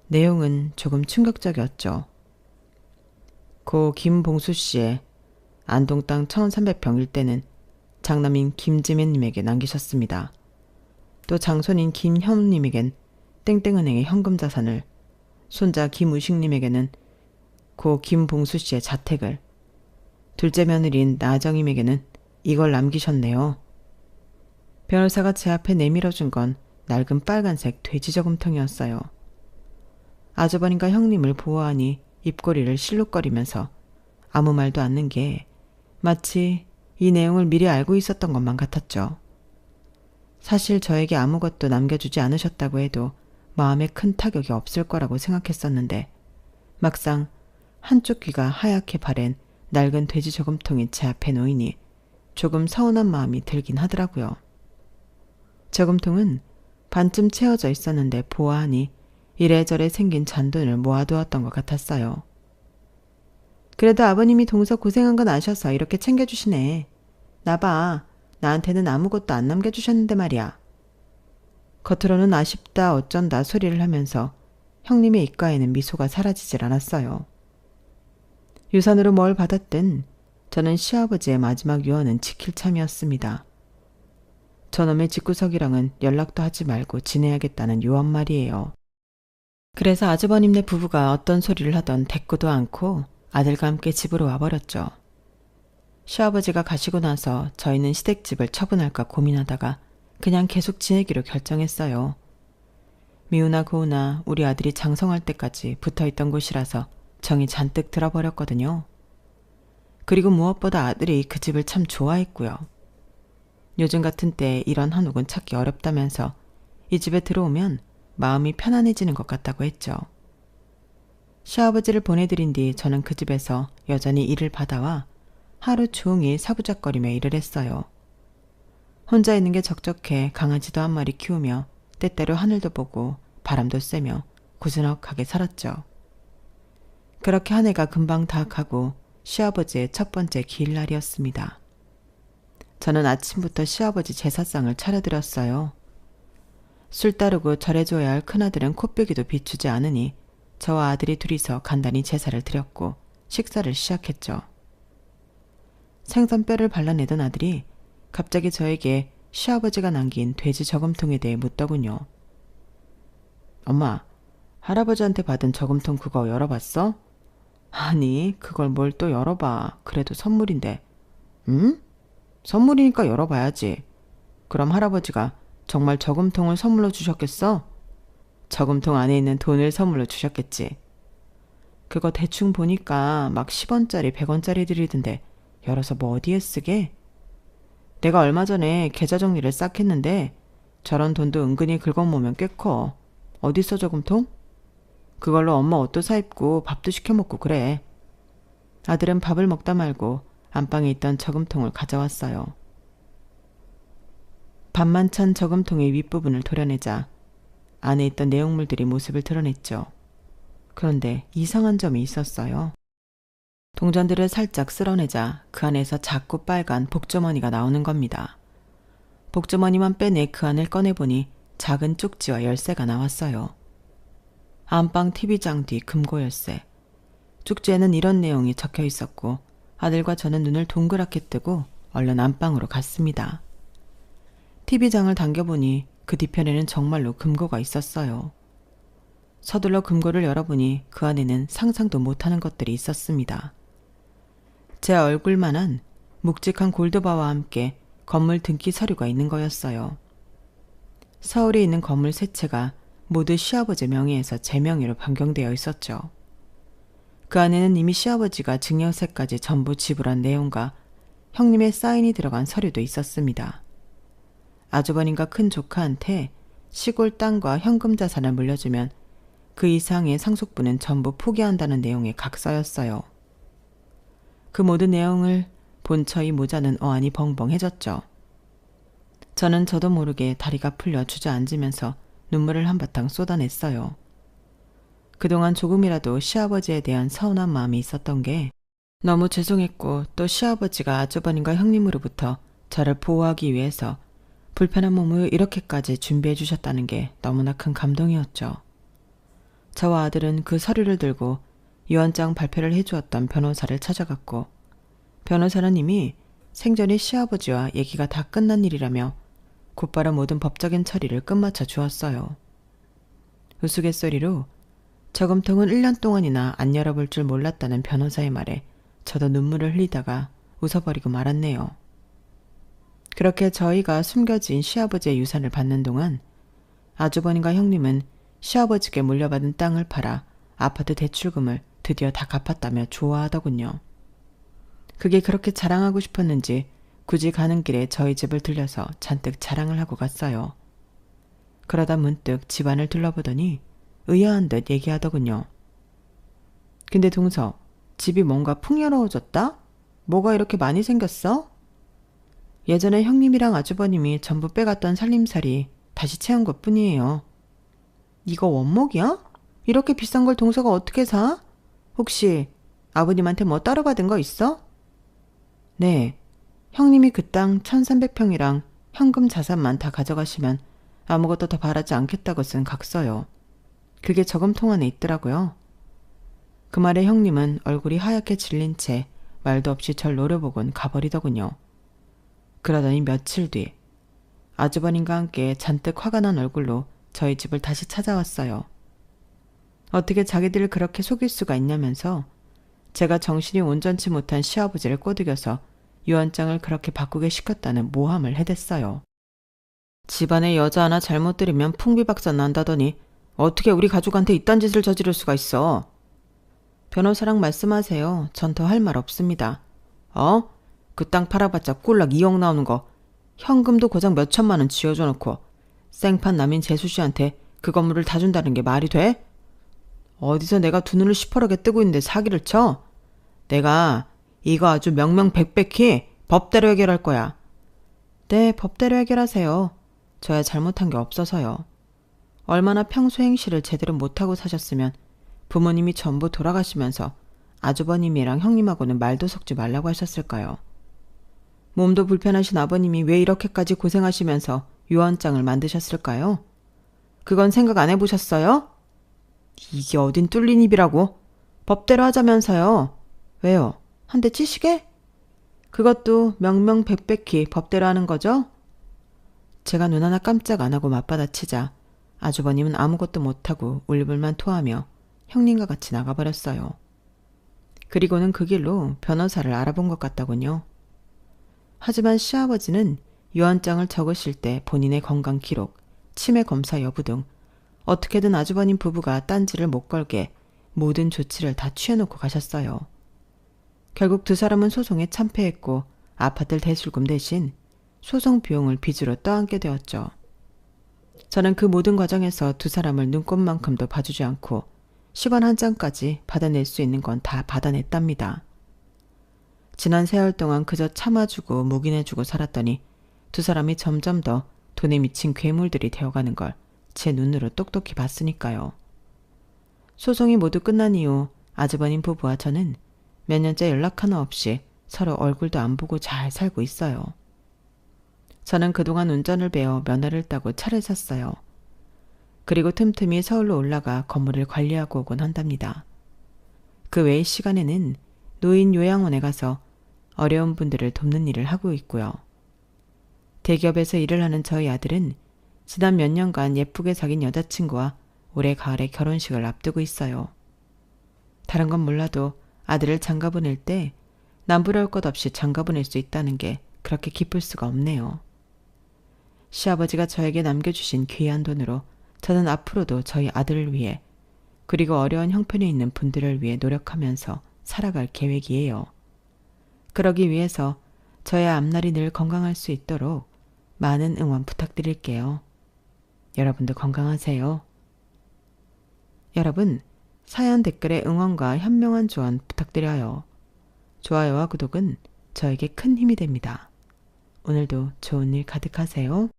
내용은 조금 충격적이었죠. 고 김봉수 씨의 안동 땅 1300평 일대는 장남인 김지민님에게 남기셨습니다. 또 장손인 김현님에겐 땡땡은행의 현금 자산을, 손자 김우식님에게는 고 김봉수 씨의 자택을, 둘째 며느리인 나정임에게는 이걸 남기셨네요. 변호사가 제 앞에 내밀어준 건 낡은 빨간색 돼지저금통이었어요. 아주버님과 형님을 보호하니 입꼬리를 실룩거리면서 아무 말도 않는 게 마치 이 내용을 미리 알고 있었던 것만 같았죠. 사실 저에게 아무것도 남겨주지 않으셨다고 해도 마음에 큰 타격이 없을 거라고 생각했었는데 막상 한쪽 귀가 하얗게 바랜 낡은 돼지 저금통이 제 앞에 놓이니 조금 서운한 마음이 들긴 하더라고요. 저금통은 반쯤 채워져 있었는데 보아하니 이래저래 생긴 잔돈을 모아두었던 것 같았어요. 그래도 아버님이 동서 고생한 건 아셔서 이렇게 챙겨주시네. 나봐. 나한테는 아무것도 안 남겨주셨는데 말이야. 겉으로는 아쉽다 어쩐다 소리를 하면서 형님의 입가에는 미소가 사라지질 않았어요. 유산으로 뭘 받았든 저는 시아버지의 마지막 유언은 지킬 참이었습니다. 저놈의 집구석이랑은 연락도 하지 말고 지내야겠다는 유언 말이에요. 그래서 아주버님네 부부가 어떤 소리를 하던 대꾸도 않고 아들과 함께 집으로 와버렸죠. 시아버지가 가시고 나서 저희는 시댁집을 처분할까 고민하다가 그냥 계속 지내기로 결정했어요. 미우나 고우나 우리 아들이 장성할 때까지 붙어있던 곳이라서 정이 잔뜩 들어버렸거든요. 그리고 무엇보다 아들이 그 집을 참 좋아했고요. 요즘 같은 때 이런 한옥은 찾기 어렵다면서 이 집에 들어오면 마음이 편안해지는 것 같다고 했죠. 시아버지를 보내드린 뒤 저는 그 집에서 여전히 일을 받아와 하루 종일 사부작거리며 일을 했어요. 혼자 있는 게 적적해 강아지도 한 마리 키우며 때때로 하늘도 보고 바람도 쐬며 고즈넉하게 살았죠. 그렇게 한 해가 금방 다 가고 시아버지의 첫 번째 기일날이었습니다. 저는 아침부터 시아버지 제사상을 차려드렸어요. 술 따르고 절해줘야 할 큰아들은 코빼기도 비추지 않으니 저와 아들이 둘이서 간단히 제사를 드렸고 식사를 시작했죠. 생선뼈를 발라내던 아들이 갑자기 저에게 시아버지가 남긴 돼지 저금통에 대해 묻더군요. 엄마, 할아버지한테 받은 저금통 그거 열어봤어? 아니, 그걸 뭘 또 열어봐. 그래도 선물인데. 응? 선물이니까 열어봐야지. 그럼 할아버지가 정말 저금통을 선물로 주셨겠어? 저금통 안에 있는 돈을 선물로 주셨겠지. 그거 대충 보니까 막 10원짜리, 100원짜리들이던데 열어서 뭐 어디에 쓰게? 내가 얼마 전에 계좌 정리를 싹 했는데 저런 돈도 은근히 긁어모으면 꽤 커. 어딨어 저금통? 그걸로 엄마 옷도 사입고 밥도 시켜먹고 그래. 아들은 밥을 먹다 말고 안방에 있던 저금통을 가져왔어요. 반만 찬 저금통의 윗부분을 도려내자 안에 있던 내용물들이 모습을 드러냈죠. 그런데 이상한 점이 있었어요. 동전들을 살짝 쓸어내자 그 안에서 작고 빨간 복주머니가 나오는 겁니다. 복주머니만 빼내 그 안을 꺼내보니 작은 쪽지와 열쇠가 나왔어요. 안방 TV장 뒤 금고 열쇠. 쪽지에는 이런 내용이 적혀 있었고 아들과 저는 눈을 동그랗게 뜨고 얼른 안방으로 갔습니다. TV장을 당겨보니 그 뒤편에는 정말로 금고가 있었어요. 서둘러 금고를 열어보니 그 안에는 상상도 못하는 것들이 있었습니다. 제 얼굴만한 묵직한 골드바와 함께 건물 등기 서류가 있는 거였어요. 서울에 있는 건물 세 채가 모두 시아버지 명의에서 제 명의로 변경되어 있었죠. 그 안에는 이미 시아버지가 증여세까지 전부 지불한 내용과 형님의 사인이 들어간 서류도 있었습니다. 아주버님과 큰 조카한테 시골 땅과 현금 자산을 물려주면 그 이상의 상속분은 전부 포기한다는 내용의 각서였어요. 그 모든 내용을 본 저희 모자는 어안이 벙벙해졌죠. 저는 저도 모르게 다리가 풀려 주저앉으면서 눈물을 한바탕 쏟아냈어요. 그동안 조금이라도 시아버지에 대한 서운한 마음이 있었던 게 너무 죄송했고 또 시아버지가 아주버님과 형님으로부터 저를 보호하기 위해서 불편한 몸을 이렇게까지 준비해 주셨다는 게 너무나 큰 감동이었죠. 저와 아들은 그 서류를 들고 유언장 발표를 해주었던 변호사를 찾아갔고 변호사는 이미 생전에 시아버지와 얘기가 다 끝난 일이라며 곧바로 모든 법적인 처리를 끝마쳐 주었어요. 우스갯소리로 저금통은 1년 동안이나 안 열어볼 줄 몰랐다는 변호사의 말에 저도 눈물을 흘리다가 웃어버리고 말았네요. 그렇게 저희가 숨겨진 시아버지의 유산을 받는 동안 아주버님과 형님은 시아버지께 물려받은 땅을 팔아 아파트 대출금을 드디어 다 갚았다며 좋아하더군요. 그게 그렇게 자랑하고 싶었는지 굳이 가는 길에 저희 집을 들려서 잔뜩 자랑을 하고 갔어요. 그러다 문득 집안을 둘러보더니 의아한 듯 얘기하더군요. 근데 동서, 집이 뭔가 풍요로워졌다? 뭐가 이렇게 많이 생겼어? 예전에 형님이랑 아주버님이 전부 빼갔던 살림살이 다시 채운 것 뿐이에요. 이거 원목이야? 이렇게 비싼 걸 동서가 어떻게 사? 혹시 아버님한테 뭐 따로 받은 거 있어? 네, 형님이 그 땅 1300평이랑 현금 자산만 다 가져가시면 아무것도 더 바라지 않겠다고 쓴 각서요. 그게 저금통 안에 있더라고요. 그 말에 형님은 얼굴이 하얗게 질린 채 말도 없이 절 노려보곤 가버리더군요. 그러더니 며칠 뒤 아주버님과 함께 잔뜩 화가 난 얼굴로 저희 집을 다시 찾아왔어요. 어떻게 자기들을 그렇게 속일 수가 있냐면서 제가 정신이 온전치 못한 시아버지를 꼬드겨서 유언장을 그렇게 바꾸게 시켰다는 모함을 해댔어요. 집안에 여자 하나 잘못 들이면 풍비박산 난다더니 어떻게 우리 가족한테 이딴 짓을 저지를 수가 있어. 변호사랑 말씀하세요. 전 더 할 말 없습니다. 그 땅 팔아봤자 꼴락 2억 나오는 거 현금도 고작 몇 천만 원 쥐어줘 놓고 생판 남인 재수 씨한테 그 건물을 다 준다는 게 말이 돼? 어디서 내가 두 눈을 시퍼렇게 뜨고 있는데 사기를 쳐? 내가 이거 아주 명명백백히 법대로 해결할 거야. 네, 법대로 해결하세요. 저야 잘못한 게 없어서요. 얼마나 평소 행실을 제대로 못하고 사셨으면 부모님이 전부 돌아가시면서 아주버님이랑 형님하고는 말도 섞지 말라고 하셨을까요? 몸도 불편하신 아버님이 왜 이렇게까지 고생하시면서 유언장을 만드셨을까요? 그건 생각 안 해보셨어요? 이게 어딘 뚫린 입이라고? 법대로 하자면서요. 왜요? 한 대 치시게? 그것도 명명백백히 법대로 하는 거죠? 제가 눈 하나 깜짝 안 하고 맞받아치자 아주버님은 아무것도 못하고 울불만 토하며 형님과 같이 나가버렸어요. 그리고는 그 길로 변호사를 알아본 것 같더군요. 하지만 시아버지는 유언장을 적으실 때 본인의 건강 기록, 치매 검사 여부 등 어떻게든 아주버님 부부가 딴지를 못 걸게 모든 조치를 다 취해놓고 가셨어요. 결국 두 사람은 소송에 참패했고 아파트 대출금 대신 소송 비용을 빚으로 떠안게 되었죠. 저는 그 모든 과정에서 두 사람을 눈꼽만큼도 봐주지 않고 10원 한 장까지 받아낼 수 있는 건 다 받아냈답니다. 지난 세월 동안 그저 참아주고 묵인해주고 살았더니 두 사람이 점점 더 돈에 미친 괴물들이 되어가는 걸 제 눈으로 똑똑히 봤으니까요. 소송이 모두 끝난 이후 아주버님 부부와 저는 몇 년째 연락 하나 없이 서로 얼굴도 안 보고 잘 살고 있어요. 저는 그동안 운전을 배워 면허를 따고 차를 샀어요. 그리고 틈틈이 서울로 올라가 건물을 관리하고 오곤 한답니다. 그 외의 시간에는 노인 요양원에 가서 어려운 분들을 돕는 일을 하고 있고요. 대기업에서 일을 하는 저희 아들은 지난 몇 년간 예쁘게 사귄 여자친구와 올해 가을에 결혼식을 앞두고 있어요. 다른 건 몰라도 아들을 장가 보낼 때 남부러울 것 없이 장가 보낼 수 있다는 게 그렇게 기쁠 수가 없네요. 시아버지가 저에게 남겨주신 귀한 돈으로 저는 앞으로도 저희 아들을 위해 그리고 어려운 형편에 있는 분들을 위해 노력하면서 살아갈 계획이에요. 그러기 위해서 저의 앞날이 늘 건강할 수 있도록 많은 응원 부탁드릴게요. 여러분도 건강하세요. 여러분, 사연 댓글에 응원과 현명한 조언 부탁드려요. 좋아요와 구독은 저에게 큰 힘이 됩니다. 오늘도 좋은 일 가득하세요.